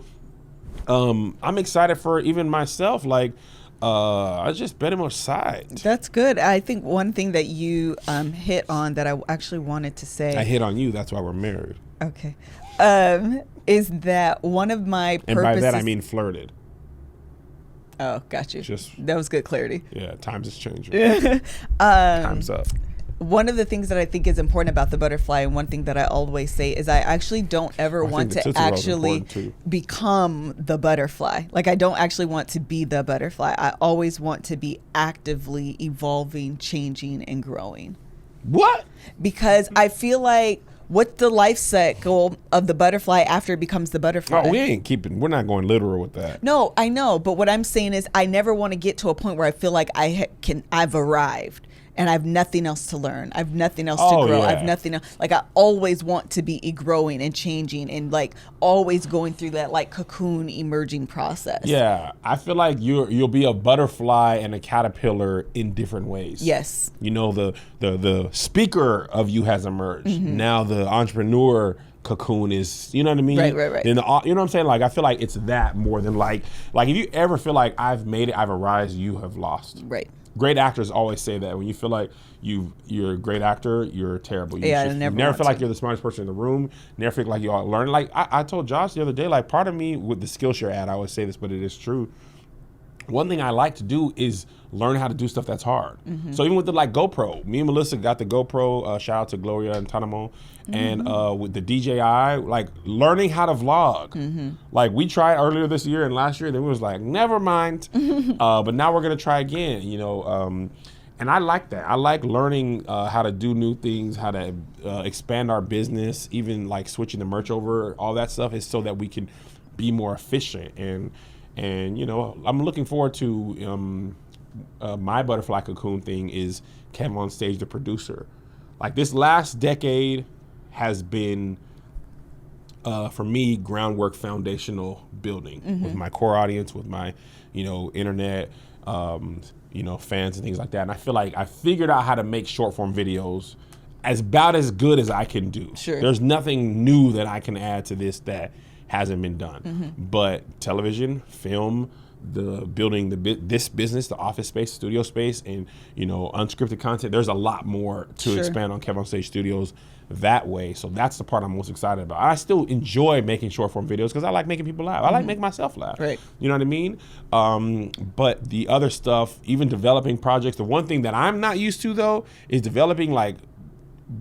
I'm excited for even myself. Like, I just bet him aside.
That's good. I think one thing that you hit on that I actually wanted to say.
I hit on you. That's why we're married.
Okay. Is that one of my purposes.
And by that, I mean flirted.
Oh, got you. That was good clarity.
Yeah, times is changing. Time's up.
one of the things that I think is important about the butterfly, and one thing that I always say, is I actually don't ever want to actually become the butterfly. Like, I don't actually want to be the butterfly. I always want to be actively evolving, changing, and growing.
What?
Because I feel like, what's the life cycle of the butterfly after it becomes the butterfly?
Oh, we're not going literal with that.
No, I know. But what I'm saying is, I never want to get to a point where I feel like I've arrived and I have nothing else to learn. I have nothing else to grow.
Yeah.
I have nothing else. Like, I always want to be growing and changing and like always going through that like cocoon emerging process.
Yeah. I feel like you'll be a butterfly and a caterpillar in different ways.
Yes.
You know, the speaker of you has emerged. Mm-hmm. Now the entrepreneur cocoon is, you know what I mean?
Right.
Then you know what I'm saying? Like, I feel like it's that more than like if you ever feel like I've made it, I've arisen, you have lost.
Right.
Great actors always say that. When you feel like you're a great actor, you're terrible. You never feel like you're the smartest person in the room. Never feel like you all learn. Like, I told Josh the other day, like, part of me with the Skillshare ad, I always say this, but it is true. One thing I like to do is learn how to do stuff that's hard. Mm-hmm. So even with the like GoPro, me and Melissa got the GoPro, shout out to Gloria and Tanamo, mm-hmm. and with the DJI, like learning how to vlog. Mm-hmm. Like, we tried earlier this year and last year, then we was like, never mind. But now we're gonna try again, you know. And I like that. I like learning how to do new things, how to expand our business, even like switching the merch over. All that stuff is so that we can be more efficient. And you know, I'm looking forward to my butterfly cocoon thing is KevOnStage, the producer. Like, this last decade has been, for me, groundwork, foundational building, mm-hmm. with my core audience, with my, you know, internet, you know, fans and things like that. And I feel like I figured out how to make short form videos about as good as I can do.
Sure.
There's nothing new that I can add to this that hasn't been done. Mm-hmm. But television, film, this business, the office space, studio space, and, you know, unscripted content, there's a lot more to expand on KevOnStage Studios that way. So that's the part I'm most excited about. I still enjoy making short form videos because I like making people laugh. I like making myself laugh.
Right.
You know what I mean? But the other stuff, even developing projects, the one thing that I'm not used to though is developing like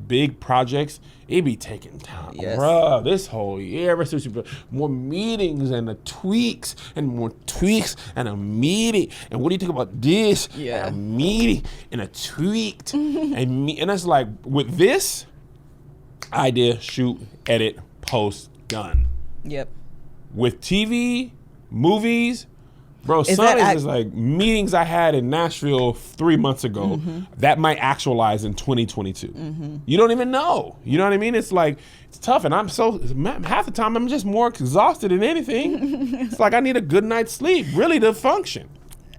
big projects. It be taking time, bruh. This whole year, ever since more meetings and the tweaks and more tweaks and a meeting. And what do you think about this?
Yeah.
And a meeting and a tweaked and it's like, with this idea, shoot, edit, post, done.
Yep.
With TV, movies, bro, some is like meetings I had in Nashville 3 months ago, mm-hmm. that might actualize in 2022. Mm-hmm. You don't even know. You know what I mean? It's like, it's tough. And half the time I'm just more exhausted than anything. It's like I need a good night's sleep, really, to function.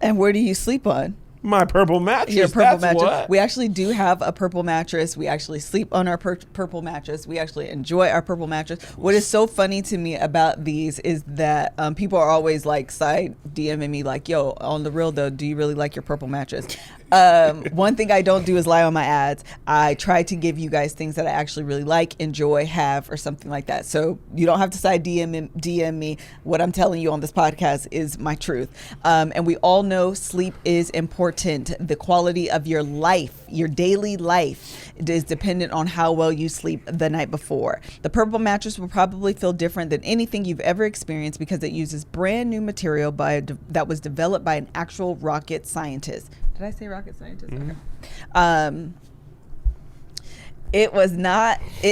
And where do you sleep on?
My purple mattress.
Your purple
That's
mattress.
What?
We actually do have a purple mattress. We actually sleep on our purple mattress. We actually enjoy our purple mattress. What is so funny to me about these is that people are always like side DMing me like, yo, on the real though, do you really like your purple mattress? One thing I don't do is lie on my ads. I try to give you guys things that I actually really like, enjoy, have, or something like that. So you don't have to side DM me. What I'm telling you on this podcast is my truth. And we all know sleep is important. The quality of your life, your daily life, is dependent on how well you sleep the night before. The purple mattress will probably feel different than anything you've ever experienced because it uses brand new material that was developed by an actual rocket scientist. Did I say rocket scientist? Mm-hmm. Okay. It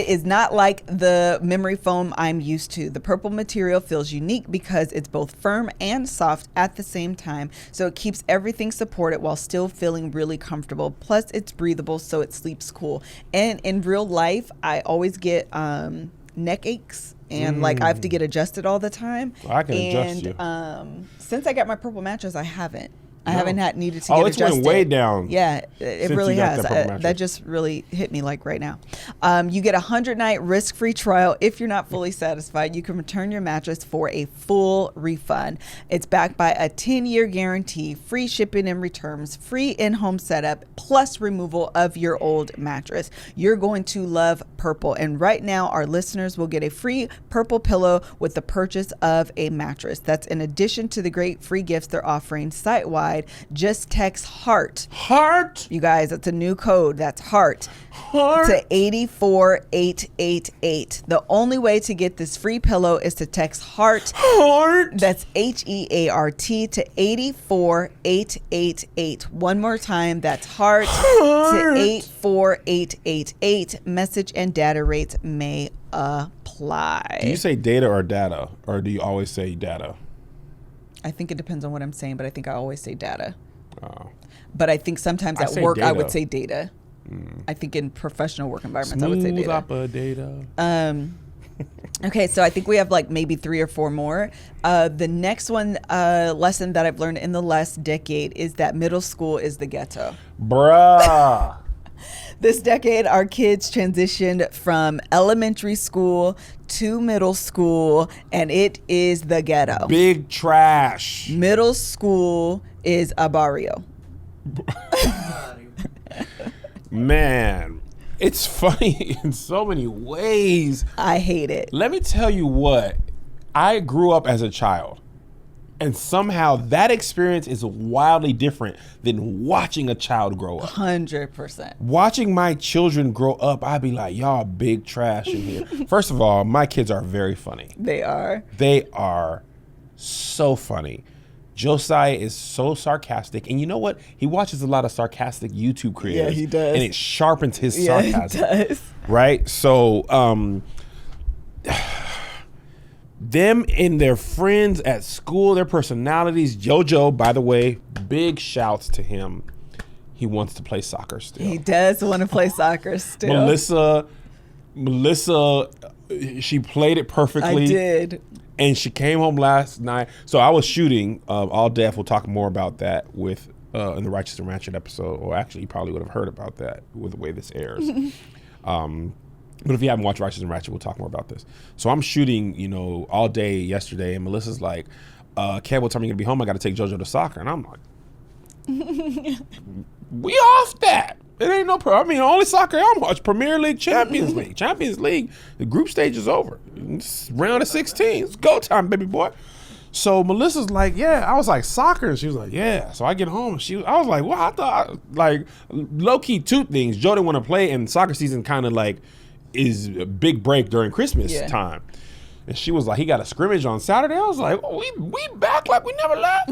is not like the memory foam I'm used to. The purple material feels unique because it's both firm and soft at the same time. So it keeps everything supported while still feeling really comfortable. Plus it's breathable, so it sleeps cool. And in real life, I always get neck aches and like I have to get adjusted all the time.
Well, I can adjust you.
Since I got my purple mattress, I haven't needed to get adjusted.
Oh, it's went way down.
Yeah, it really has. That just really hit me like right now. You get a 100-night risk-free trial. If you're not fully satisfied, you can return your mattress for a full refund. It's backed by a 10-year guarantee, free shipping and returns, free in-home setup, plus removal of your old mattress. You're going to love purple. And right now, our listeners will get a free purple pillow with the purchase of a mattress. That's in addition to the great free gifts they're offering site-wide nationwide. Just text heart.
Heart.
You guys, that's a new code. That's heart.
Heart.
To 84888. The only way to get this free pillow is to text heart.
Heart.
That's HEART to 84888. One more time. That's heart to 84888. Message and data rates may apply.
Do you say data or data, or do you always say data?
I think it depends on what I'm saying, but I think I always say data.
Oh.
But I think sometimes
I
at
say
work I
data.
would say data. I think in professional work environments I would say data. Okay, so I think we have like maybe 3 or 4 more. The next one lesson that I've learned in the last decade is that middle school is the ghetto.
Bruh.
This decade, our kids transitioned from elementary school to middle school, and it is the ghetto.
Big trash.
Middle school is a barrio.
Man, it's funny in so many ways.
I hate it.
Let me tell you what. I grew up as a child. And somehow that experience is wildly different than watching a child grow up.
100%.
Watching my children grow up, I'd be like, y'all big trash in here. First of all, my kids are very funny.
They are.
They are so funny. Josiah is so sarcastic. And you know what? He watches a lot of sarcastic YouTube creators.
Yeah, he does.
And it sharpens his sarcasm.
Yeah, it does.
Right? So, them and their friends at school, their personalities. JoJo, by the way, big shouts to him. He wants to play soccer still.
He does want to play soccer still.
Melissa, she played it perfectly.
I did.
And she came home last night. So I was shooting All Deaf. We'll talk more about that with in the Righteous and Ratchet episode. Or actually, you probably would have heard about that with the way this airs. But if you haven't watched Righteous and Ratchet, we'll talk more about this. So I'm shooting, all day yesterday, and Melissa's like, Kev, what time are you going to be home? I got to take JoJo to soccer. And I'm like, we off that. It ain't no problem. I mean, the only soccer I watch, Premier League, Champions League. Champions League, the group stage is over. It's round of 16. It's go time, baby boy. So Melissa's like, yeah. I was like, soccer? And she was like, yeah. So I get home, and I was like, well, I thought, like, low-key 2 things. Joe didn't want to play, and soccer season kind of like, is a big break during Christmas time. And she was like, he got a scrimmage on Saturday. I was like, oh, we back like we never left.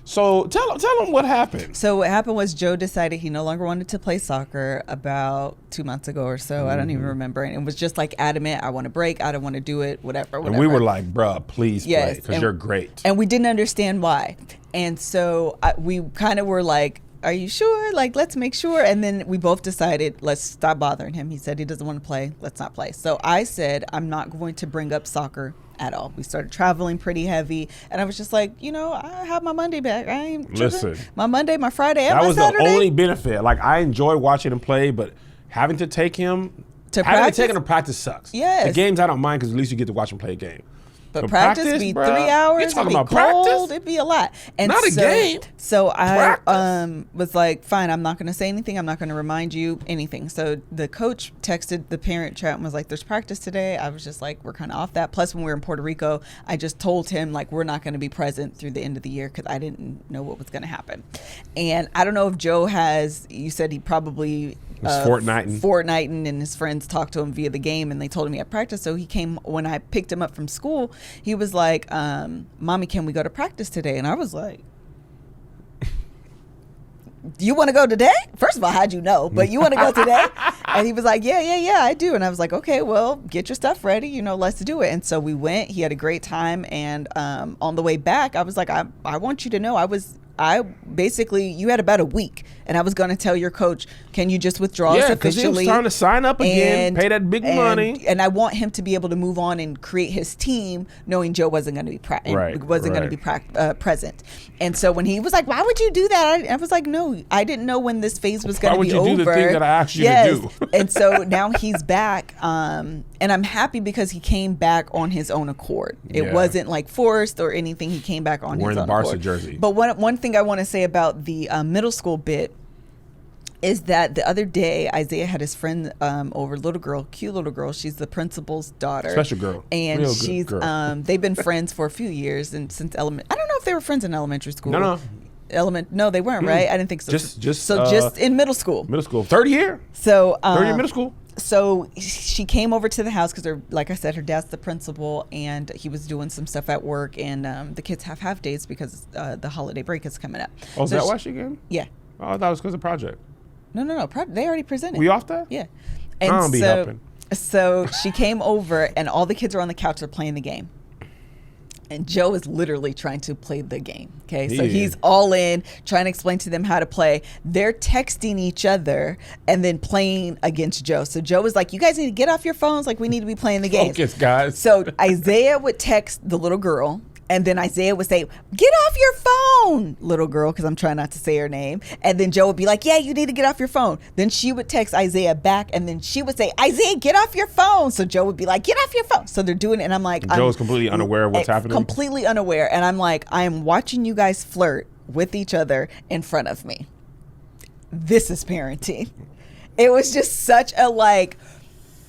So tell him what happened.
So what happened was Joe decided he no longer wanted to play soccer about 2 months ago or so. I don't even remember. And it was just like adamant, I want to break. I don't want to do it, whatever.
And we were like, bruh, please play because you're great.
And we didn't understand why. And so we kind of were like, are you sure? Like, let's make sure. And then we both decided, let's stop bothering him. He said he doesn't want to play. Let's not play. So I said, I'm not going to bring up soccer at all. We started traveling pretty heavy. And I was just like, I have my Monday back. I ain't tripping.
Listen.
My Monday, my Friday, and my
Saturday. That was the only benefit. Like, I enjoy watching him play, but having to take him to practice sucks.
Yes.
The games I don't mind because at least you get to watch him play a game.
But practice be 3 hours.
You're talking
it'd be
about
cold.
practice?
It'd be a lot. And
not a game.
So I
Practice.
was like, fine, I'm not going to say anything. I'm not going to remind you anything. So the coach texted the parent chat and was like, there's practice today. I was just like, we're kind of off that. Plus, when we were in Puerto Rico, I just told him, like, we're not going to be present through the end of the year because I didn't know what was going to happen. And I don't know if Joe you said he probably Fortniting, and his friends talked to him via the game, and they told him he had practice. So he came when I picked him up from school. He was like, "Mommy, can we go to practice today?" And I was like, "Do you want to go today?" First of all, how'd you know? But you want to go today? And he was like, "Yeah, I do." And I was like, "Okay, well, get your stuff ready. Let's do it." And so we went. He had a great time, and on the way back, I was like, "I want you to know, you had about a week, and I was going to tell your coach, can you just withdraw us officially?"
Yeah, because he was trying to sign up again, pay that big money.
And I want him to be able to move on and create his team, knowing Joe wasn't going to be present. And so when he was like, "Why would you do that?" I was like, "No, I didn't know when this phase was going to be over."
Why would you do the thing that I asked you to do?
And so now he's back, and I'm happy because he came back on his own accord. It wasn't like forced or anything. He came back on his own accord.
Wearing the Barca jersey.
But one thing I want to say about the middle school bit is that the other day Isaiah had his friend over, cute little girl. She's the principal's daughter,
special girl,
and
real
she's
good girl.
They've been friends for a few years and since I don't know if they were friends in elementary school.
No.
No, they weren't, right? I didn't think so.
Just
in middle school.
Middle school. Third year?
So
Third year middle school?
So she came over to the house because, like I said, her dad's the principal, and he was doing some stuff at work, and the kids have half days because the holiday break is coming up.
Oh, is that why she came?
Yeah.
Oh, I thought it was because of project.
No. They already presented.
We off that?
Yeah.
I don't be helping.
So she came over, and all the kids are on the couch. They're playing the game. And Joe is literally trying to play the game. Okay. So he's all in, trying to explain to them how to play. They're texting each other and then playing against Joe. So Joe was like, you guys need to get off your phones. Like, we need to be playing the game.
Focus, guys.
So Isaiah would text the little girl. And then Isaiah would say, get off your phone, little girl, because I'm trying not to say her name. And then Joe would be like, yeah, you need to get off your phone. Then she would text Isaiah back, and then she would say, Isaiah, get off your phone. So Joe would be like, get off your phone. So they're doing it, and I'm like,
Joe's completely unaware of what's happening.
Completely unaware. And I'm like, I am watching you guys flirt with each other in front of me. This is parenting. It was just such a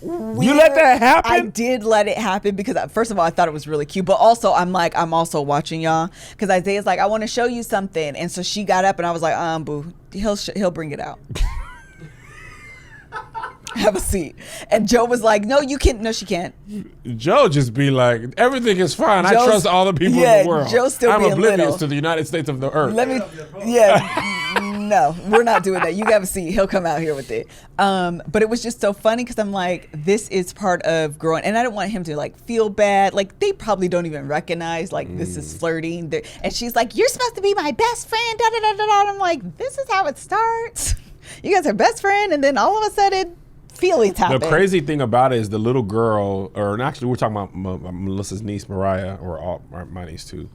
you let that happen?
I did let it happen because first of all, I thought it was really cute, but also I'm also watching y'all because Isaiah's like, I want to show you something, and so she got up and I was like, boo, he'll bring it out. Have a seat. And Joe was like, no, you can't. No, she can't.
Joe just be like, everything is fine. I trust all the people in the world.
Joe's still
I'm
being
oblivious
little.
to the United States of the earth.
No, we're not doing that. You have a seat. He'll come out here with it. But it was just so funny because I'm like, this is part of growing. And I don't want him to feel bad. They probably don't even recognize this is flirting. And she's like, you're supposed to be my best friend. Da, da, da, da, da. And I'm like, this is how it starts. You guys are best friend. And then all of a sudden, feelings happen.
The crazy thing about it is the little girl, or actually we're talking about Melissa's niece, Mariah, or my niece too.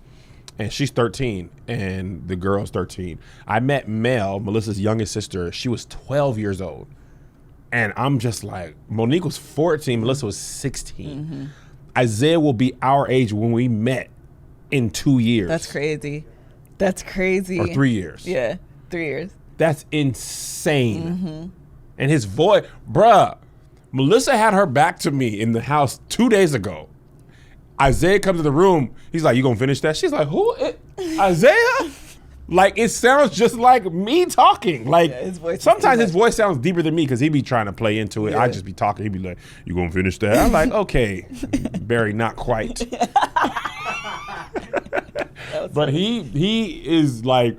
And she's 13, and the girl's 13. I met Mel, Melissa's youngest sister. She was 12 years old. And I'm just like, Monique was 14, Melissa was 16. Mm-hmm. Isaiah will be our age when we met in 2 years.
That's crazy. Or
3 years.
Yeah, 3 years.
That's insane. Mm-hmm. And his voice, bruh, Melissa had her back to me in the house 2 days ago. Isaiah comes to the room. He's like, you gonna finish that? She's like, who? Isaiah? It sounds just like me talking. Sometimes his voice sounds deeper than me because he be trying to play into it. Yeah. I just be talking. He'd be like, you gonna finish that? I'm like, okay, Barry, not quite. But he is like,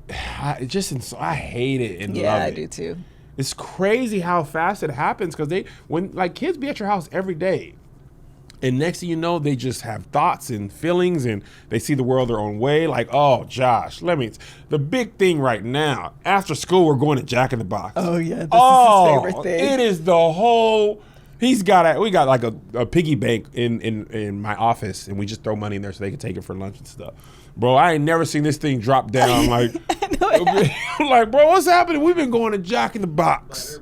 I hate it and love it.
Yeah, I do too.
It's crazy how fast it happens because when kids be at your house every day. And next thing you know, they just have thoughts and feelings and they see the world their own way. Oh, Josh, the big thing right now, after school, we're going to Jack in the Box.
Oh, yeah. This is his favorite thing.
It is the whole, we got a piggy bank in my office and we just throw money in there so they can take it for lunch and stuff. Bro, I ain't never seen this thing drop down. Bro, what's happening? We've been going to Jack in the Box.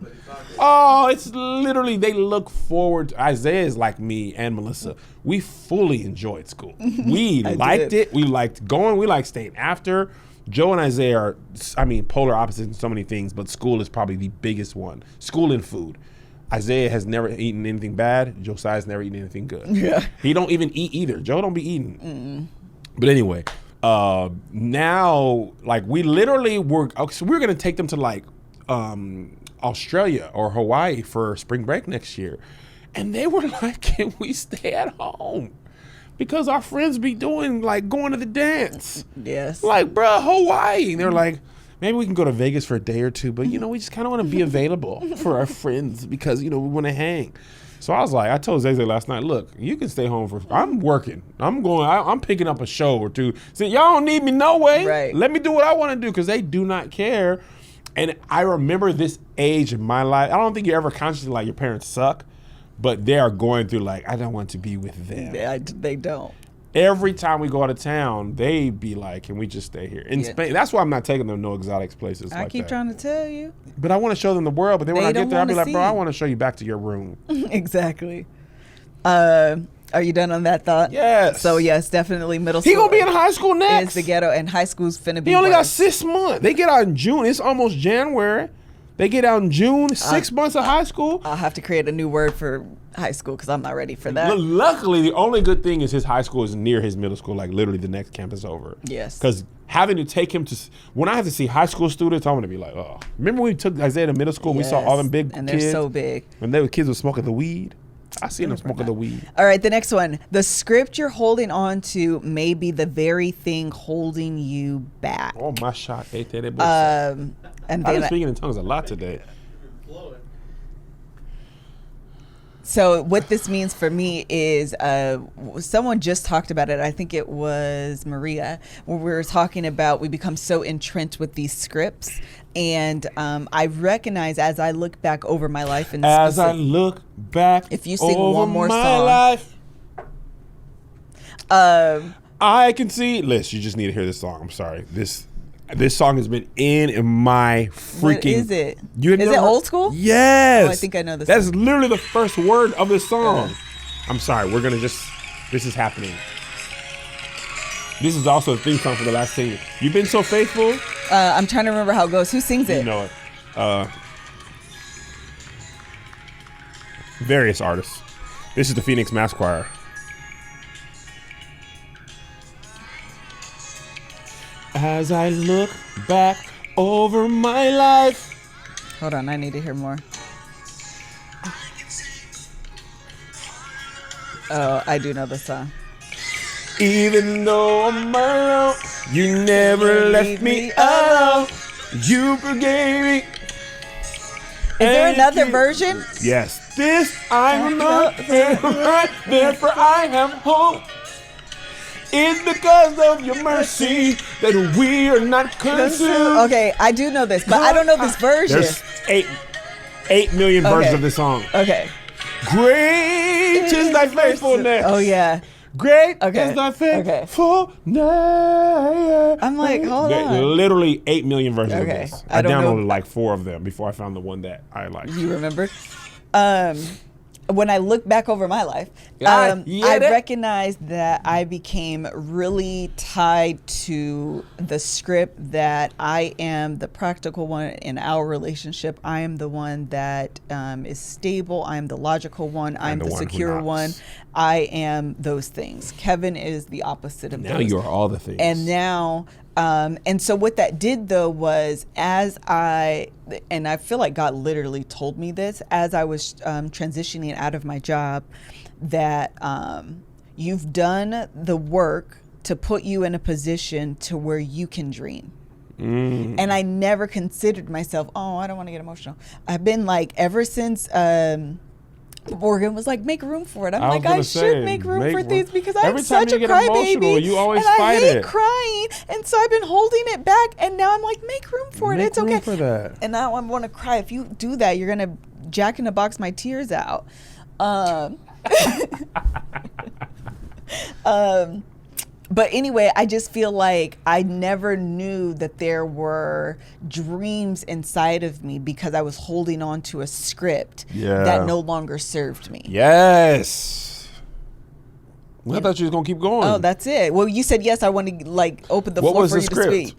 Oh, it's literally, they look forward to, Isaiah is like me and Melissa. We fully enjoyed school. We liked it. We liked going. We liked staying after. Joe and Isaiah are, polar opposites in so many things, but school is probably the biggest one. School and food. Isaiah has never eaten anything bad. Josiah's never eaten anything good. Yeah. He don't even eat either. Joe don't be eating. Mm-mm. But anyway, now, we literally we're going to take them to Australia or Hawaii for spring break next year. And they were like, can we stay at home? Because our friends be doing going to the dance.
Yes.
Bro, Hawaii. And they're like, maybe we can go to Vegas for a day or two, but we just kind of want to be available for our friends because, we want to hang. So I told Zay last night, look, you can stay home I'm working. I'm picking up a show or two. So y'all don't need me no way.
Right.
Let me do what I want to do because they do not care. And I remember this age in my life. I don't think you're ever consciously your parents suck, but they are going through I don't want to be with them.
They don't.
Every time we go out of town, they be like, can we just stay here? In Spain, that's why I'm not taking them to no exotic places
I keep trying to tell you.
But I want to show them the world. But then when I get there, I'll be like, bro, I want to show you back to your room.
Exactly. Are you done on that thought?
Yes.
So yes, definitely middle school.
He gonna be in high school next.
It's the ghetto, and high school's finna be.
He only got 6 months. They get out in June. It's almost January. They get out in June, 6 months of high school.
I'll have to create a new word for high school because I'm not ready for that.
Luckily, the only good thing is his high school is near his middle school, like literally the next campus over.
Yes.
Because having to take him to, when I have to see high school students, I'm going to be like, oh. Remember when we took Isaiah to middle school and we saw all them big kids?
And they're so big.
And they were kids were smoking the weed. I seen them smoking the weed.
All right, the next one. The script you're holding on to may be the very thing holding you back.
Oh, my shot.
And
I've been speaking in tongues a lot today.
So what this means for me is someone just talked about it. I think it was Maria, where we were talking about we become so entrenched with these scripts. And I recognize as I look back over my life. And
as I look back
if you sing one more
my
song.
Life, I can see. Liz, you just need to hear this song. I'm sorry. This song has been in my freaking.
What is it?
Is
it old school?
Yes.
Oh, I think I know this.
That's literally the first word of this song. I'm sorry. We're gonna just. This is happening. This is also the theme song for the last thing. You've been so faithful.
I'm trying to remember how it goes. Who sings it?
You know it. Various artists. This is the Phoenix Mass Choir. As I look back over my life.
Hold on, I need to hear more. Oh, I do know the song.
Even though I'm alone, you never left me alone. You forgave me.
Is there another version?
Yes. This I'm not therefore I have hope. It's because of your mercy that we are not consumed.
Okay, I do know this, but I don't know this version.
There's 8 million versions of this song.
Okay.
Great is thy faithfulness.
Oh yeah.
Great is thy faithfulness.
I'm like, hold on.
Literally 8 million versions of this. I
don't
downloaded
know.
like 4 of them before I found the one that I liked.
You remember? When I look back over my life, I recognize that I became really tied to the script that I am the practical one in our relationship. I am the one that is stable. I am the logical one. I am the secure one. I am those things. Kevin is the opposite of those.
Now you are all the things.
And now, and so what that did though was and I feel like God literally told me this as I was transitioning out of my job, that you've done the work to put you in a position to where you can dream. And I never considered myself, I don't want to get emotional. I've been like, ever since Morgan was like, make room for it. I'm like, I should make room for things because I'm such a crybaby.
You always
and
fight
I hate
it.
crying. And so I've been holding it back. And now I'm like, make room for it.
Make
it's
room
okay.
for that.
And now I want to cry. If you do that, you're going to Jack in the Box my tears out. But anyway, I just feel like I never knew that there were dreams inside of me because I was holding on to a script that no longer served me.
Yes. I thought you was going to keep going.
Oh, that's it. Well, you said yes. I want to open the floor for you to speak.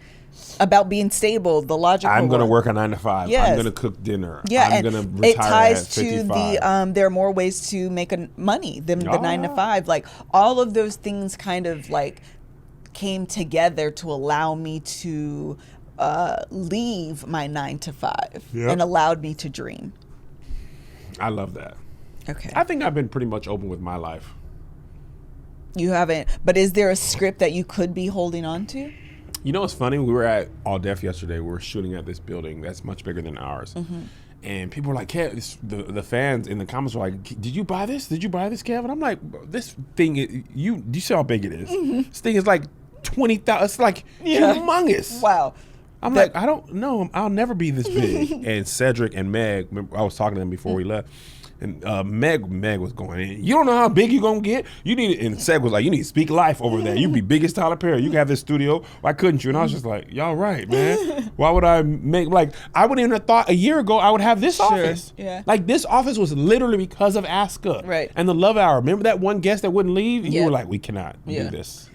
About being stable, the logical
I'm going to
one.
work a 9 to 5.
Yes.
I'm going to cook dinner.
Yeah,
I'm going to retire
it ties
at 55.
to there are more ways to make money than the 9 to 5. Like all of those things kind of came together to allow me to leave my 9 to 5 and allowed me to dream.
I love that.
Okay.
I think I've been pretty much open with my life.
You haven't, but is there a script that you could be holding on to?
You know what's funny? We were at All Def yesterday. We were shooting at this building that's much bigger than ours. Mm-hmm. And people were like, Kev, the fans in the comments were like, did you buy this? Did you buy this, Kev? And I'm like, this thing, do you see how big it is? Mm-hmm. This thing is like 20,000. It's like humongous.
Wow.
I'm like, I don't know. I'll never be this big. And Cedric and Meg, I was talking to them before we left. And Meg was going in. You don't know how big you're going to get? You need it. And Cedric was like, you need to speak life over there. You be big as Tyler Perry. You can have this studio. Why couldn't you? And I was just like, y'all right, man. Why would I I wouldn't even have thought a year ago I would have this office.
Yeah.
Like this office was literally because of Aska.
Right.
And the Love Hour. Remember that one guest that wouldn't leave? And you were like, we cannot do this,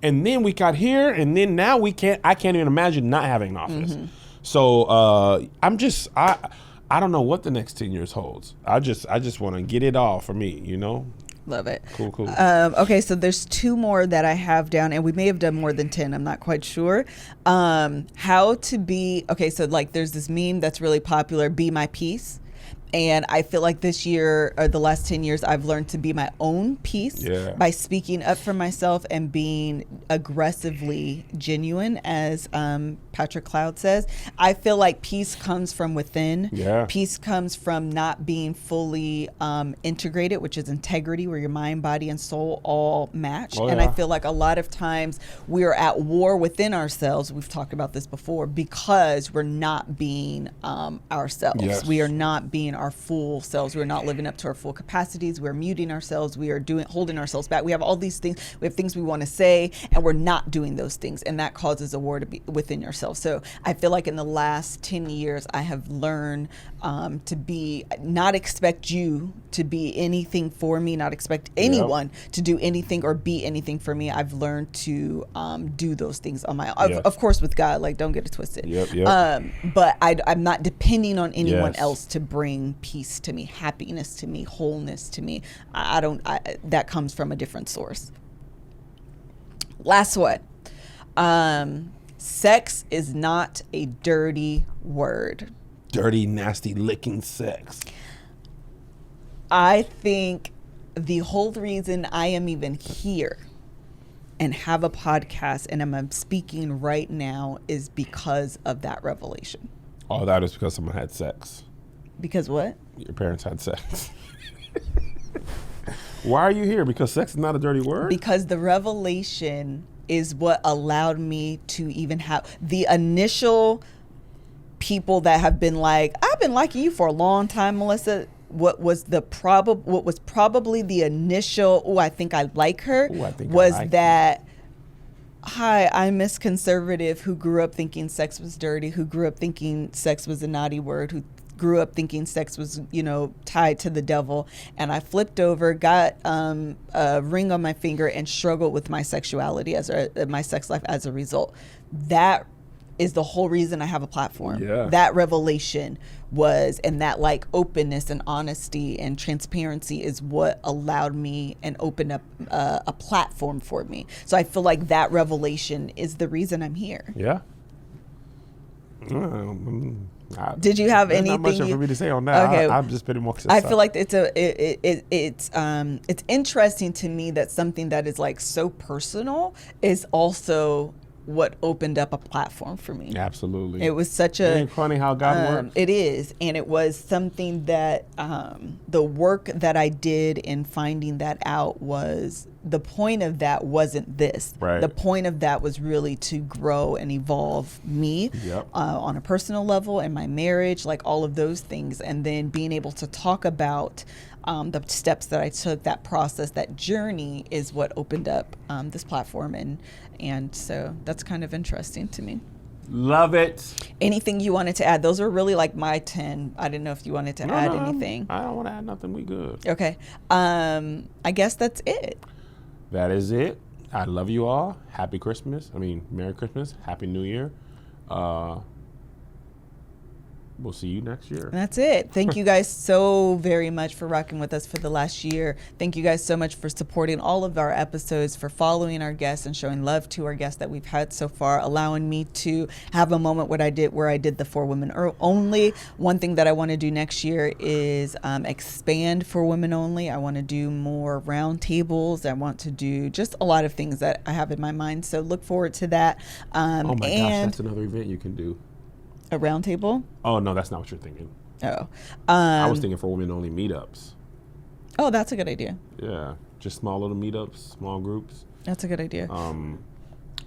And then we got here, and then now I can't even imagine not having an office. Mm-hmm. So I don't know what the next 10 years holds. I just want to get it all for me, you know?
Love it.
Cool.
Okay, so there's 2 more that I have down, and we may have done more than 10. I'm not quite sure. How to be, okay, so like there's this meme that's really popular, be my peace. And I feel like this year or the last 10 years, I've learned to be my own peace by speaking up for myself and being aggressively genuine, as Patrick Cloud says. I feel like peace comes from within.
Yeah.
Peace comes from not being fully integrated, which is integrity, where your mind, body, and soul all match. And I feel like a lot of times we're at war within ourselves. We've talked about this before, because we're not being ourselves.
Yes.
We are not being our full selves. We're not living up to our full capacities. We're muting ourselves. We are holding ourselves back. We have all these things. We have things we want to say, and we're not doing those things. And that causes a war to be within yourself. So I feel like in the last 10 years, I have learned to not expect you to be anything for me, not expect anyone to do anything or be anything for me. I've learned to do those things on my own. Of course, with God, like, don't get it twisted. But I'm not depending on anyone else to bring peace to me, happiness to me, wholeness to me. That comes from a different source. Last one. Sex is not a dirty word.
Dirty, nasty, licking sex.
I think the whole reason I am even here and have a podcast and I'm speaking right now is because of that revelation.
Oh, that is because someone had sex.
Because what?
Your parents had sex. Why are you here? Because sex is not a dirty word?
Because the revelation is what allowed me to even have the initial people that have been like, I've been liking you for a long time, Melissa. What was probably the initial, I think I like her, hi, I'm Miss Conservative who grew up thinking sex was dirty, who grew up thinking sex was a naughty word, who grew up thinking sex was, tied to the devil. And I flipped over, got a ring on my finger, and struggled with my sexuality my sex life as a result. That is the whole reason I have a platform. That revelation and that like openness and honesty and transparency is what allowed me and opened up a platform for me. So I feel like that revelation is the reason I'm here.
Yeah.
Did you have anything?
Not much for me to say on that.
Okay.
I'm just pretty more.
I feel like it's interesting to me that something that is like so personal is also what opened up a platform for me.
Absolutely.
It was such
Ain't funny how God works.
It is, and it was something that the work that I did in finding that out was the point of that wasn't this.
Right.
The point of that was really to grow and evolve me on a personal level, and my marriage, like all of those things, and then being able to talk about the steps that I took, that process, that journey is what opened up this platform, and so that's kind of interesting to me.
Love it.
Anything you wanted to add? Those are really like my 10. I didn't know if you wanted to add anything.
I don't want to add nothing. We good.
Okay. I guess that's it.
That is it. I love you all. Happy Christmas. Merry Christmas. Happy New Year. We'll see you next year.
That's it. Thank you guys so very much for rocking with us for the last year. Thank you guys so much for supporting all of our episodes, for following our guests and showing love to our guests that we've had so far, allowing me to have a moment where I did the For Women Only. One thing that I want to do next year is expand For Women Only. I want to do more roundtables. I want to do just a lot of things that I have in my mind. So look forward to that.
Oh my gosh, that's another event you can do.
A round table?
Oh, no, that's not what you're thinking.
Oh.
I was thinking For Women Only meetups.
Oh, that's a good idea.
Yeah, just small little meetups, small groups.
That's a good idea.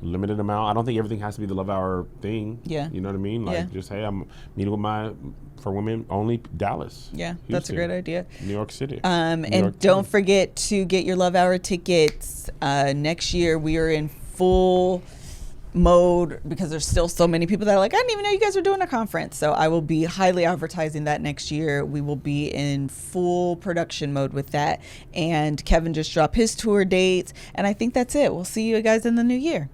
Limited amount. I don't think everything has to be the Love Hour thing.
Yeah.
You know what I mean? Like, just, hey, I'm meeting with my For Women Only Dallas.
Yeah,
Houston,
that's a great idea.
New York City.
And don't forget to get your Love Hour tickets. Next year, we are in full mode because there's still so many people that are like, I didn't even know you guys were doing a conference. So I will be highly advertising that next year. We will be in full production mode with that. And Kevin just dropped his tour dates. And I think that's it. We'll see you guys in the new year.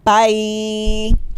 Bye.